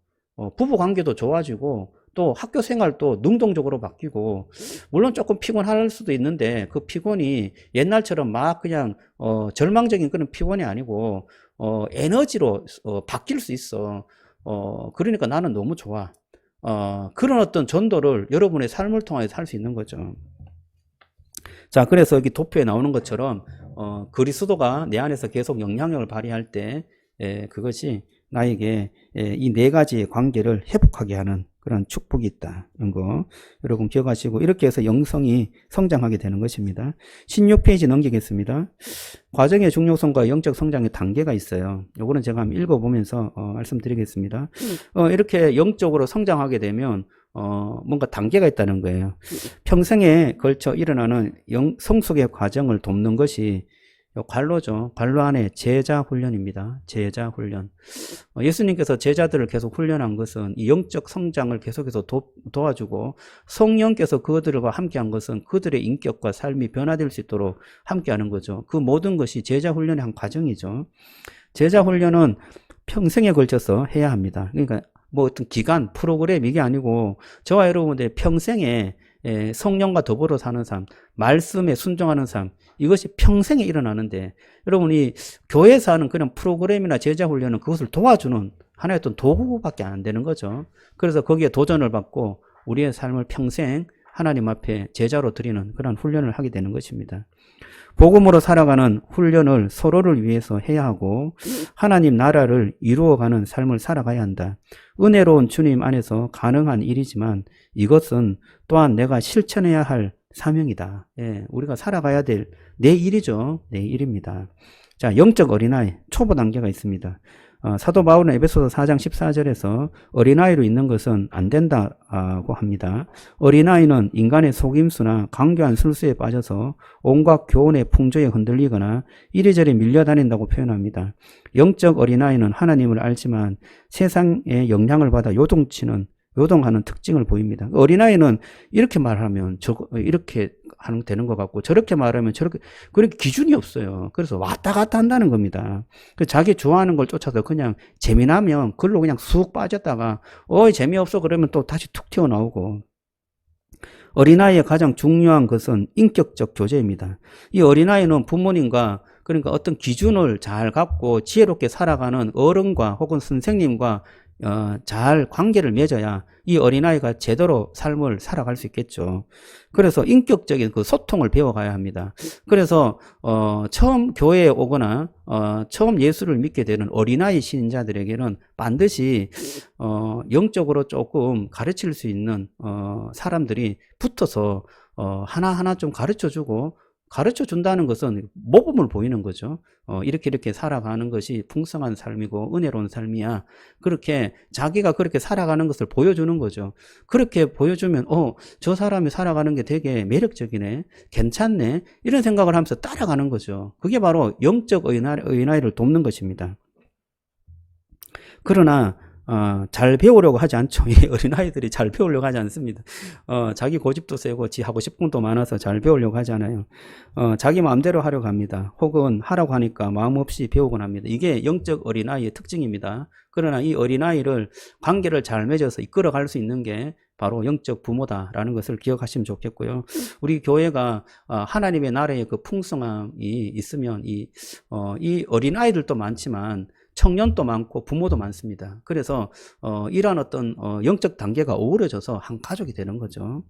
부부관계도 좋아지고 또 학교 생활도 능동적으로 바뀌고 물론 조금 피곤할 수도 있는데 그 피곤이 옛날처럼 막 그냥 절망적인 그런 피곤이 아니고 에너지로 바뀔 수 있어. 그러니까 나는 너무 좋아. 그런 어떤 전도를 여러분의 삶을 통해서 할 수 있는 거죠. 자, 그래서 여기 도표에 나오는 것처럼 그리스도가 내 안에서 계속 영향력을 발휘할 때 그것이 나에게 이 네 가지의 관계를 회복하게 하는 그런 축복이 있다. 이런 거 여러분 기억하시고 이렇게 해서 영성이 성장하게 되는 것입니다. 16페이지 넘기겠습니다. 과정의 중요성과 영적 성장의 단계가 있어요. 요거는 제가 한번 읽어보면서 말씀드리겠습니다. 이렇게 영적으로 성장하게 되면 뭔가 단계가 있다는 거예요. 평생에 걸쳐 일어나는 성숙의 과정을 돕는 것이 관로죠. 관로 안에 제자 훈련입니다. 제자 훈련. 예수님께서 제자들을 계속 훈련한 것은 이 영적 성장을 계속해서 도와주고 성령께서 그들과 함께한 것은 그들의 인격과 삶이 변화될 수 있도록 함께하는 거죠. 그 모든 것이 제자 훈련의 한 과정이죠. 제자 훈련은 평생에 걸쳐서 해야 합니다. 그러니까 뭐 어떤 기간, 프로그램 이게 아니고 저와 여러분들의 평생에 성령과 더불어 사는 삶, 말씀에 순종하는 삶, 이것이 평생에 일어나는데 여러분이 교회에서 하는 그런 프로그램이나 제자훈련은 그것을 도와주는 하나의 어떤 도구밖에 안 되는 거죠. 그래서 거기에 도전을 받고 우리의 삶을 평생 하나님 앞에 제자로 드리는 그런 훈련을 하게 되는 것입니다. 복음으로 살아가는 훈련을 서로를 위해서 해야 하고 하나님 나라를 이루어가는 삶을 살아가야 한다. 은혜로운 주님 안에서 가능한 일이지만 이것은 또한 내가 실천해야 할 사명이다. 우리가 살아가야 될 내 일이죠. 내 일입니다. 자, 영적 어린아이 초보 단계가 있습니다. 사도 바울은 에베소서 4장 14절에서 어린아이로 있는 것은 안 된다고 합니다. 어린아이는 인간의 속임수나 강교한 술수에 빠져서 온갖 교훈의 풍조에 흔들리거나 이리저리 밀려다닌다고 표현합니다. 영적 어린아이는 하나님을 알지만 세상의 영향을 받아 요동하는 특징을 보입니다. 어린아이는 이렇게 말하면 이렇게 하는 되는 것 같고 저렇게 말하면 저렇게 그런 기준이 없어요. 그래서 왔다 갔다 한다는 겁니다. 자기 좋아하는 걸 쫓아서 그냥 재미나면 글로 그냥 쑥 빠졌다가 재미없어 그러면 또 다시 툭 튀어나오고 어린아이의 가장 중요한 것은 인격적 교제입니다. 이 어린아이는 부모님과 그러니까 어떤 기준을 잘 갖고 지혜롭게 살아가는 어른과 혹은 선생님과 잘 관계를 맺어야 이 어린아이가 제대로 삶을 살아갈 수 있겠죠. 그래서 인격적인 그 소통을 배워가야 합니다. 그래서 처음 교회에 오거나 처음 예수를 믿게 되는 어린아이 신자들에게는 반드시 영적으로 조금 가르칠 수 있는 사람들이 붙어서 하나하나 좀 가르쳐주고, 가르쳐 준다는 것은 모범을 보이는 거죠. 이렇게 살아가는 것이 풍성한 삶이고 은혜로운 삶이야. 그렇게 자기가 그렇게 살아가는 것을 보여주는 거죠. 그렇게 보여주면 저 사람이 살아가는 게 되게 매력적이네, 괜찮네, 이런 생각을 하면서 따라가는 거죠. 그게 바로 영적 어린아이를 돕는 것입니다. 그러나 잘 배우려고 하지 않죠. 이 어린아이들이 잘 배우려고 하지 않습니다. 자기 고집도 세고 지 하고 싶은 것도 많아서 잘 배우려고 하지 않아요. 자기 마음대로 하려고 합니다. 혹은 하라고 하니까 마음 없이 배우곤 합니다. 이게 영적 어린아이의 특징입니다. 그러나 이 어린아이를 관계를 잘 맺어서 이끌어갈 수 있는 게 바로 영적 부모다라는 것을 기억하시면 좋겠고요. 우리 교회가 하나님의 나라의 그 풍성함이 있으면 이 어린아이들도 많지만 청년도 많고 부모도 많습니다. 그래서 이러한 어떤 영적 단계가 어우러져서 한 가족이 되는 거죠.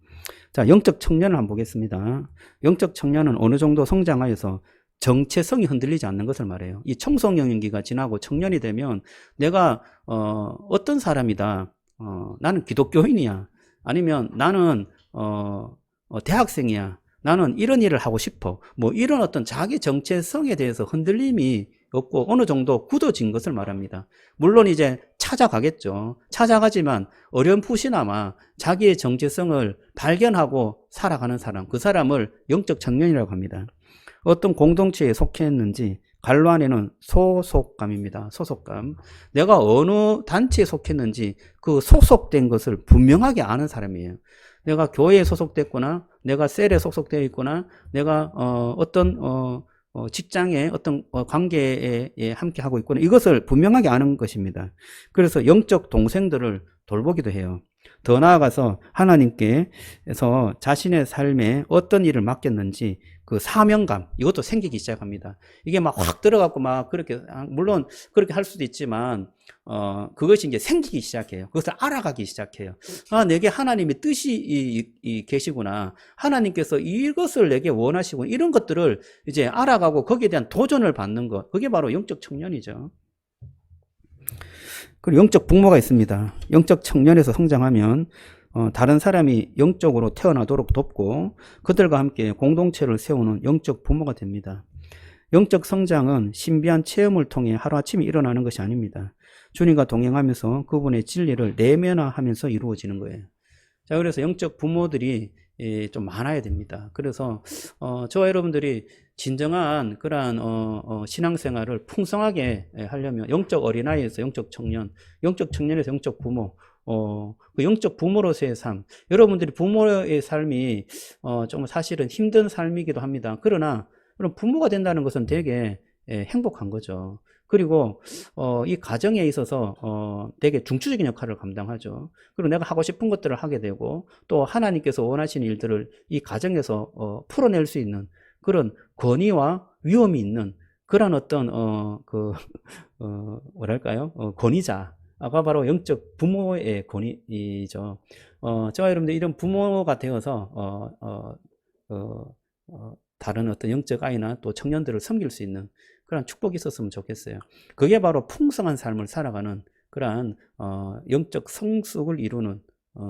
자, 영적 청년을 한번 보겠습니다. 영적 청년은 어느 정도 성장하여서 정체성이 흔들리지 않는 것을 말해요. 이 청소년기가 지나고 청년이 되면 내가 어떤 사람이다, 나는 기독교인이야, 아니면 나는 대학생이야, 나는 이런 일을 하고 싶어, 뭐 이런 어떤 자기 정체성에 대해서 흔들림이 없고 어느 정도 굳어진 것을 말합니다. 물론 이제 찾아가겠죠. 찾아가지만 어렴풋이나마 자기의 정체성을 발견하고 살아가는 사람, 그 사람을 영적 청년이라고 합니다. 어떤 공동체에 속했는지, 갈로 안에는 소속감입니다. 소속감. 내가 어느 단체에 속했는지 그 소속된 것을 분명하게 아는 사람이에요. 내가 교회에 소속됐거나, 내가 셀에 소속되어 있거나, 내가 어떤 직장의 어떤 관계에 함께 하고 있거나, 이것을 분명하게 아는 것입니다. 그래서 영적 동생들을 돌보기도 해요. 더 나아가서 하나님께서 자신의 삶에 어떤 일을 맡겼는지 그 사명감, 이것도 생기기 시작합니다. 이게 막 확 들어가고 막 그렇게, 물론 그렇게 할 수도 있지만 그것이 이제 생기기 시작해요. 그것을 알아가기 시작해요. 내게 하나님의 뜻이 계시구나, 하나님께서 이것을 내게 원하시고, 이런 것들을 이제 알아가고 거기에 대한 도전을 받는 것, 그게 바로 영적 청년이죠. 그리고 영적 부모가 있습니다. 영적 청년에서 성장하면 다른 사람이 영적으로 태어나도록 돕고 그들과 함께 공동체를 세우는 영적 부모가 됩니다. 영적 성장은 신비한 체험을 통해 하루아침에 일어나는 것이 아닙니다. 주님과 동행하면서 그분의 진리를 내면화하면서 이루어지는 거예요. 자, 그래서 영적 부모들이 좀 많아야 됩니다. 그래서 저와 여러분들이 진정한 그러한 신앙생활을 풍성하게 하려면 영적 어린아이에서 영적 청년, 영적 청년에서 영적 부모, 그 영적 부모로서의 삶, 여러분들이 부모의 삶이 좀 사실은 힘든 삶이기도 합니다. 그러나 그럼 부모가 된다는 것은 되게 행복한 거죠. 그리고 이 가정에 있어서 되게 중추적인 역할을 감당하죠. 그리고 내가 하고 싶은 것들을 하게 되고, 또 하나님께서 원하시는 일들을 이 가정에서 풀어낼 수 있는 그런 권위와 위험이 있는 그런 어떤 뭐랄까요, 권위자가 바로 영적 부모의 권위이죠. 저와 여러분들 이런 부모가 되어서 다른 어떤 영적 아이나 또 청년들을 섬길 수 있는 그런 축복이 있었으면 좋겠어요. 그게 바로 풍성한 삶을 살아가는 그러한 영적 성숙을 이루는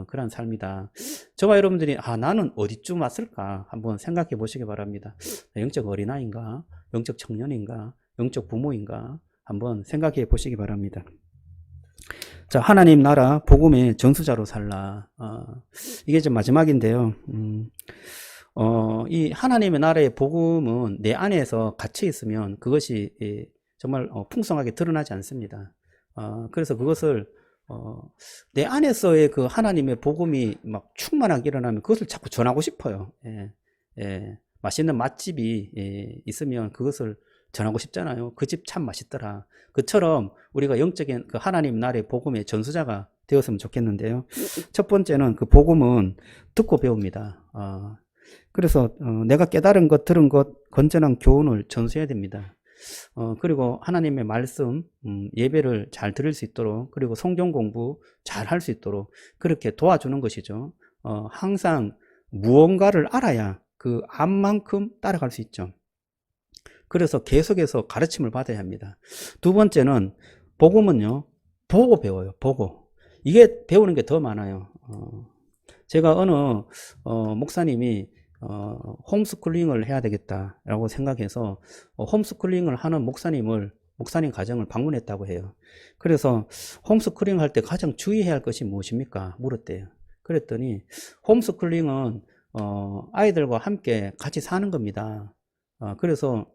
그런 삶이다. 저와 여러분들이 나는 어디쯤 왔을까 한번 생각해 보시기 바랍니다. 영적 어린아이인가, 영적 청년인가, 영적 부모인가 한번 생각해 보시기 바랍니다. 자, 하나님 나라 복음의 전수자로 살라. 이게 좀 마지막인데요. 이 하나님의 나라의 복음은 내 안에서 갇혀 있으면 그것이 정말 풍성하게 드러나지 않습니다. 그래서 그것을 내 안에서의 그 하나님의 복음이 막 충만하게 일어나면 그것을 자꾸 전하고 싶어요. 맛있는 맛집이 있으면 그것을 전하고 싶잖아요. 그 집 참 맛있더라. 그처럼 우리가 영적인 그 하나님 나라의 복음의 전수자가 되었으면 좋겠는데요. 첫 번째는 그 복음은 듣고 배웁니다. 그래서 내가 깨달은 것, 들은 것, 건전한 교훈을 전수해야 됩니다. 그리고 하나님의 말씀, 예배를 잘 들을 수 있도록, 그리고 성경 공부 잘 할 수 있도록 그렇게 도와주는 것이죠. 항상 무언가를 알아야 그 암만큼 따라갈 수 있죠. 그래서 계속해서 가르침을 받아야 합니다. 두 번째는 복음은요, 보고 배워요. 보고. 이게 배우는 게 더 많아요. 제가 어느 목사님이 홈스쿨링을 해야 되겠다라고 생각해서 홈스쿨링을 하는 목사님 가정을 방문했다고 해요. 그래서 홈스쿨링 할 때 가장 주의해야 할 것이 무엇입니까? 물었대요. 그랬더니 홈스쿨링은 아이들과 함께 같이 사는 겁니다. 그래서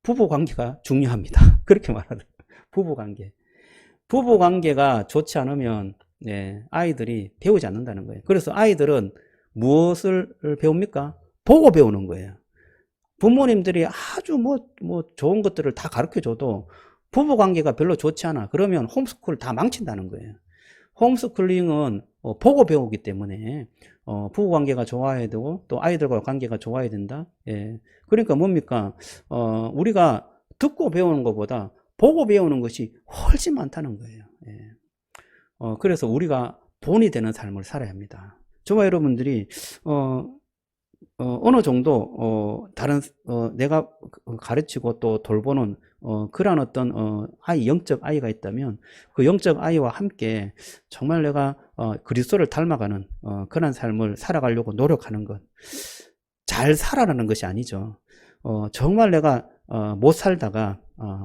부부관계가 중요합니다. 그렇게 말하더라고요. 부부관계가 좋지 않으면 아이들이 배우지 않는다는 거예요. 그래서 아이들은 무엇을 배웁니까? 보고 배우는 거예요. 부모님들이 아주 좋은 것들을 다 가르쳐줘도 부부관계가 별로 좋지 않아. 그러면 홈스쿨 다 망친다는 거예요. 홈스쿨링은 보고 배우기 때문에 부부관계가 좋아야 되고 또 아이들과 관계가 좋아야 된다. 그러니까 뭡니까? 우리가 듣고 배우는 것보다 보고 배우는 것이 훨씬 많다는 거예요. 그래서 우리가 본이 되는 삶을 살아야 합니다. 저와 여러분들이 어느 정도 내가 가르치고 또 돌보는 그러한 어떤 영적 아이가 있다면 그 영적 아이와 함께 정말 내가 그리스도를 닮아가는 그런 삶을 살아가려고 노력하는 것, 잘 살아가는 것이 아니죠. 정말 내가 못 살다가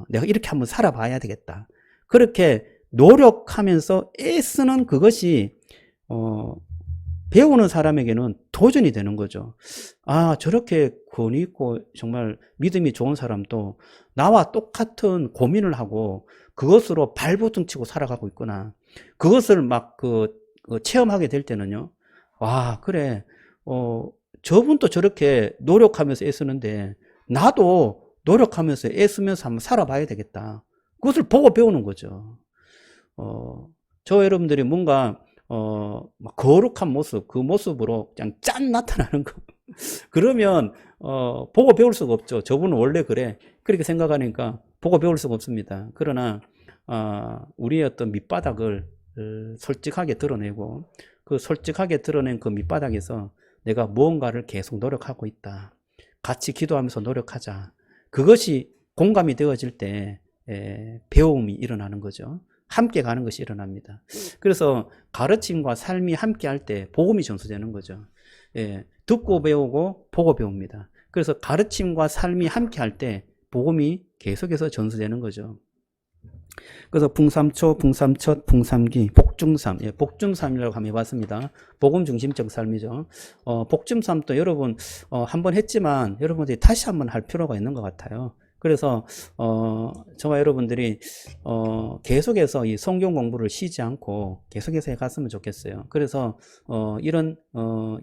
내가 이렇게 한번 살아봐야 되겠다. 그렇게 노력하면서 애쓰는 그것이 배우는 사람에게는 도전이 되는 거죠. 저렇게 권위 있고 정말 믿음이 좋은 사람도 나와 똑같은 고민을 하고 그것으로 발버둥 치고 살아가고 있구나. 그것을 막 체험하게 될 때는요. 그래. 저분도 저렇게 노력하면서 애쓰는데 나도 노력하면서 애쓰면서 한번 살아봐야 되겠다. 그것을 보고 배우는 거죠. 저 여러분들이 뭔가 거룩한 모습, 그 모습으로 그냥 짠 나타나는 거. 그러면 보고 배울 수가 없죠. 저분은 원래 그래. 그렇게 생각하니까 보고 배울 수가 없습니다. 그러나 우리의 어떤 밑바닥을 솔직하게 드러내고 그 솔직하게 드러낸 그 밑바닥에서 내가 무언가를 계속 노력하고 있다. 같이 기도하면서 노력하자. 그것이 공감이 되어질 때 배움이 일어나는 거죠. 함께 가는 것이 일어납니다. 그래서 가르침과 삶이 함께 할 때 복음이 전수되는 거죠. 듣고 배우고 보고 배웁니다. 그래서 가르침과 삶이 함께 할 때 복음이 계속해서 전수되는 거죠. 그래서 풍삼초, 풍삼첫, 풍삼기, 복중삼, 복중삼이라고 한번 해봤습니다. 복음 중심적 삶이죠. 복중삼도 여러분 한번 했지만 여러분들이 다시 한번 할 필요가 있는 것 같아요. 그래서 저와 여러분들이 계속해서 이 성경 공부를 쉬지 않고 계속해서 해갔으면 좋겠어요. 그래서 이런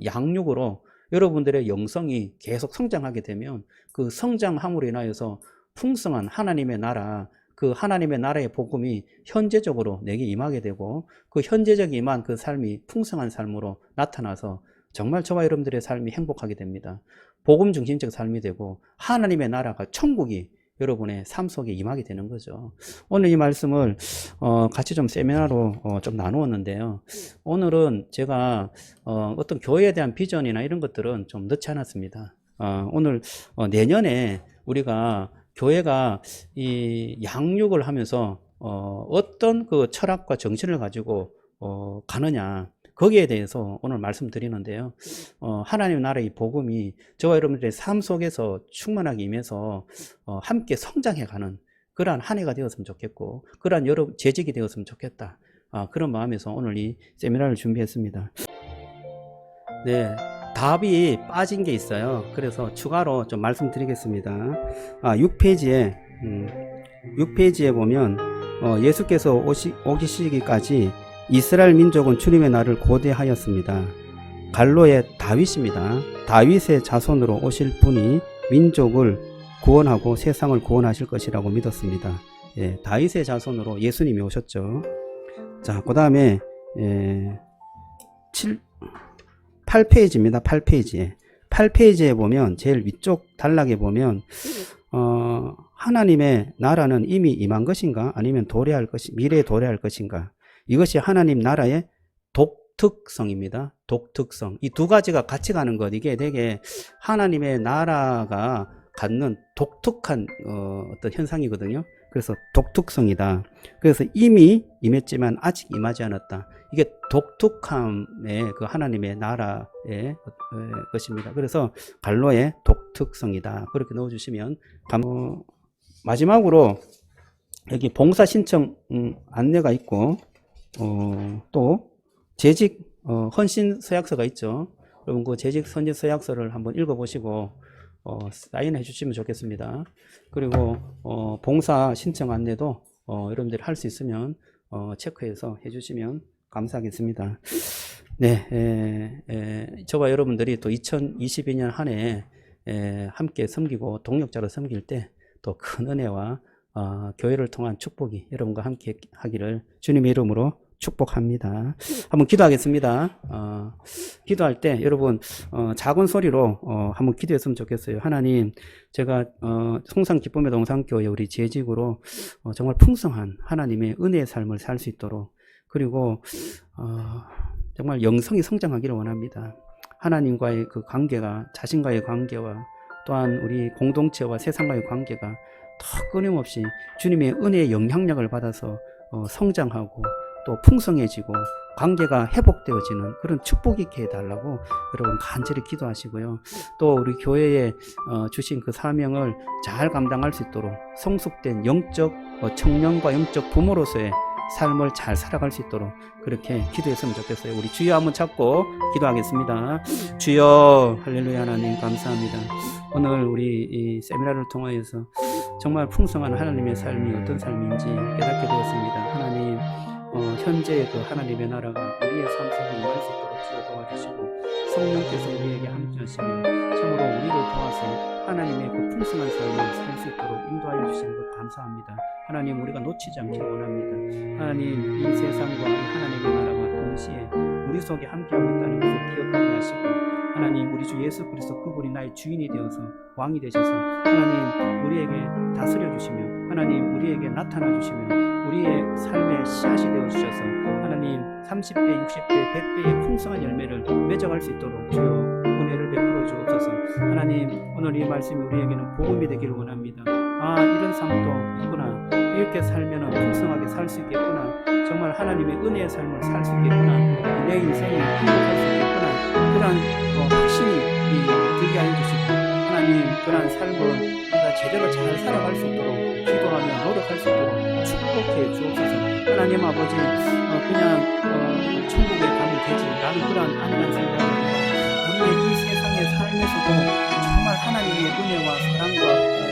양육으로 여러분들의 영성이 계속 성장하게 되면 그 성장함으로 인하여서 풍성한 하나님의 나라, 그 하나님의 나라의 복음이 현재적으로 내게 임하게 되고 그 현재적 임한 그 삶이 풍성한 삶으로 나타나서 정말 저와 여러분들의 삶이 행복하게 됩니다. 복음 중심적 삶이 되고 하나님의 나라가 천국이 여러분의 삶 속에 임하게 되는 거죠. 오늘 이 말씀을 같이 좀 세미나로 좀 나누었는데요. 오늘은 제가 어떤 교회에 대한 비전이나 이런 것들은 좀 넣지 않았습니다. 오늘 내년에 우리가 교회가 이 양육을 하면서 어떤 그 철학과 정신을 가지고 가느냐, 거기에 대해서 오늘 말씀드리는데요. 하나님 나라의 복음이 저와 여러분들의 삶 속에서 충만하게 임해서 함께 성장해가는 그러한 한 해가 되었으면 좋겠고 그러한 여러분 재직이 되었으면 좋겠다. 그런 마음에서 오늘 이 세미나를 준비했습니다. 네, 답이 빠진 게 있어요. 그래서 추가로 좀 말씀드리겠습니다. 6페이지에 보면 예수께서 오시기까지 이스라엘 민족은 주님의 날을 고대하였습니다. 갈로의 다윗입니다. 다윗의 자손으로 오실 분이 민족을 구원하고 세상을 구원하실 것이라고 믿었습니다. 다윗의 자손으로 예수님이 오셨죠. 자, 그 다음에 8페이지입니다. 8페이지에 보면 제일 위쪽 단락에 보면 하나님의 나라는 이미 임한 것인가? 아니면 미래에 도래할 것인가? 이것이 하나님 나라의 독특성입니다. 독특성. 이 두 가지가 같이 가는 것. 이게 되게 하나님의 나라가 갖는 독특한 어떤 현상이거든요. 그래서 독특성이다. 그래서 이미 임했지만 아직 임하지 않았다. 이게 독특함의 그 하나님의 나라의 것입니다. 그래서 갈로의 독특성이다. 그렇게 넣어주시면 마지막으로 여기 봉사 신청 안내가 있고 또 재직 헌신 서약서가 있죠. 여러분 그 재직 헌신 서약서를 한번 읽어보시고 사인해 주시면 좋겠습니다. 그리고 봉사 신청 안내도 여러분들이 할 수 있으면 체크해서 해주시면 감사하겠습니다. 네, 저와 여러분들이 또 2022년 한 해 함께 섬기고 동역자로 섬길 때 또 큰 은혜와 교회를 통한 축복이 여러분과 함께 하기를 주님의 이름으로 축복합니다. 한번 기도하겠습니다. 기도할 때 여러분 작은 소리로 한번 기도했으면 좋겠어요. 하나님, 제가 송산 기쁨의 동산교회 우리 재직으로 정말 풍성한 하나님의 은혜의 삶을 살 수 있도록, 그리고 정말 영성이 성장하기를 원합니다. 하나님과의 그 관계가, 자신과의 관계와 또한 우리 공동체와 세상과의 관계가 더 끊임없이 주님의 은혜의 영향력을 받아서 성장하고 또 풍성해지고 관계가 회복되어지는 그런 축복 있게 해달라고 여러분 간절히 기도하시고요. 또 우리 교회에 주신 그 사명을 잘 감당할 수 있도록 성숙된 영적 청년과 영적 부모로서의 삶을 잘 살아갈 수 있도록 그렇게 기도했으면 좋겠어요. 우리 주여 한번 찾고 기도하겠습니다. 주여, 할렐루야. 하나님 감사합니다. 오늘 우리 이 세미나를 통하여서 정말 풍성한 하나님의 삶이 어떤 삶인지 깨닫게 되었습니다. 하나님, 현재 그 하나님의 나라가 우리의 삶 속에 임할 수 있도록 주여 도와주시고 성령께서 우리에게 함께하시며 참으로 우리를 도와서 하나님의 그 풍성한 삶을 살 수 있도록 인도하여 주시는 것 감사합니다. 하나님, 우리가 놓치지 않기를 원합니다. 하나님, 이 세상과 하나님의 나라가 동시에 우리 속에 함께하고 있다는 것을 기억하게 하시고, 하나님, 우리 주 예수 그리스도 그분이 나의 주인이 되어서 왕이 되셔서 하나님 우리에게 다스려 주시며, 하나님 우리에게 나타나 주시며, 우리의 삶의 씨앗이 되어 주셔서 하나님 30배, 60배, 100배의 풍성한 열매를 맺어갈 수 있도록 주여 은혜를 베풀어 주옵소서. 하나님, 오늘 이 말씀이 우리에게는 복음이 되기를 원합니다. 이런 삶도 있구나, 이렇게 살면 풍성하게 살 수 있겠구나, 정말 하나님의 은혜의 삶을 살 수 있겠구나, 내 인생이 행복할 수 있겠구나, 그런 확신이 들게 하여 주시고, 하나님 그러한 삶을 우리가 제대로 잘 살아갈 수 있도록 기도하며 노력할 수 있도록 축복해 주옵소서. 하나님 아버지, 그냥 천국에 가면 되지라는 그런 아니란 생각이 아니라 우리의 이 세상의 삶에서도 정말 하나님의 은혜와 사랑과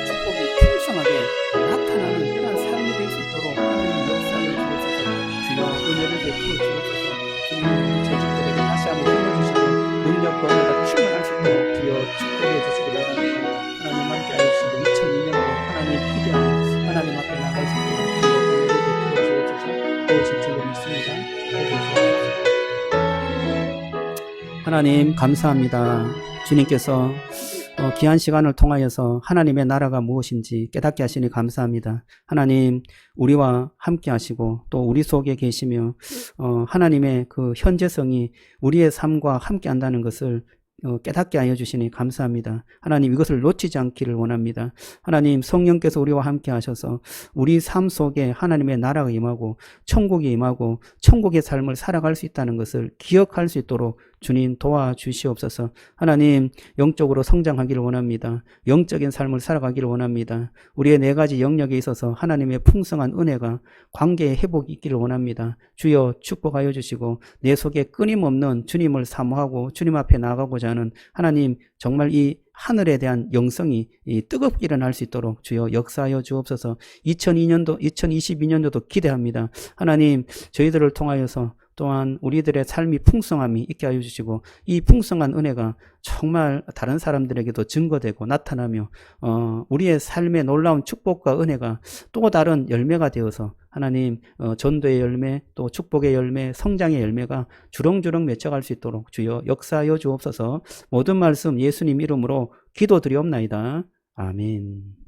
축복이 풍성하게 나타나는 그런 삶이 될 수 있도록 하나님 역사를 주옵소서. 주여 은혜를 베풀어 주옵소서. 주님, 우리 재직들에게 다시 한번 힘을 주시고 능력과 은혜가 충만할 수 있도록 주여 축복해 주시기 바랍니다. 하나님 함께하여 주시고 2002년도 하나님 기대하는 하나님 앞에 나갈 수 있도록 주여 은혜를 베풀어 주옵소서. 오직 줄로 믿습니다. 하나님 감사합니다. 주님께서 귀한 시간을 통하여서 하나님의 나라가 무엇인지 깨닫게 하시니 감사합니다. 하나님, 우리와 함께 하시고 또 우리 속에 계시며 하나님의 그 현재성이 우리의 삶과 함께 한다는 것을 깨닫게 하여 주시니 감사합니다. 하나님, 이것을 놓치지 않기를 원합니다. 하나님, 성령께서 우리와 함께 하셔서 우리 삶 속에 하나님의 나라가 임하고 천국이 임하고 천국의 삶을 살아갈 수 있다는 것을 기억할 수 있도록 주님 도와주시옵소서. 하나님, 영적으로 성장하기를 원합니다. 영적인 삶을 살아가기를 원합니다. 우리의 네 가지 영역에 있어서 하나님의 풍성한 은혜가 관계의 회복이 있기를 원합니다. 주여 축복하여 주시고 내 속에 끊임없는 주님을 사모하고 주님 앞에 나가고자 하는 하나님, 정말 이 하늘에 대한 영성이 뜨겁게 일어날 수 있도록 주여 역사하여 주옵소서. 2022년도도 기대합니다. 하나님, 저희들을 통하여서 또한 우리들의 삶이 풍성함이 있게 하여 주시고 이 풍성한 은혜가 정말 다른 사람들에게도 증거되고 나타나며 우리의 삶의 놀라운 축복과 은혜가 또 다른 열매가 되어서 하나님 전도의 열매, 또 축복의 열매, 성장의 열매가 주렁주렁 맺혀갈 수 있도록 주여 역사하여 주옵소서. 모든 말씀 예수님 이름으로 기도드리옵나이다. 아멘.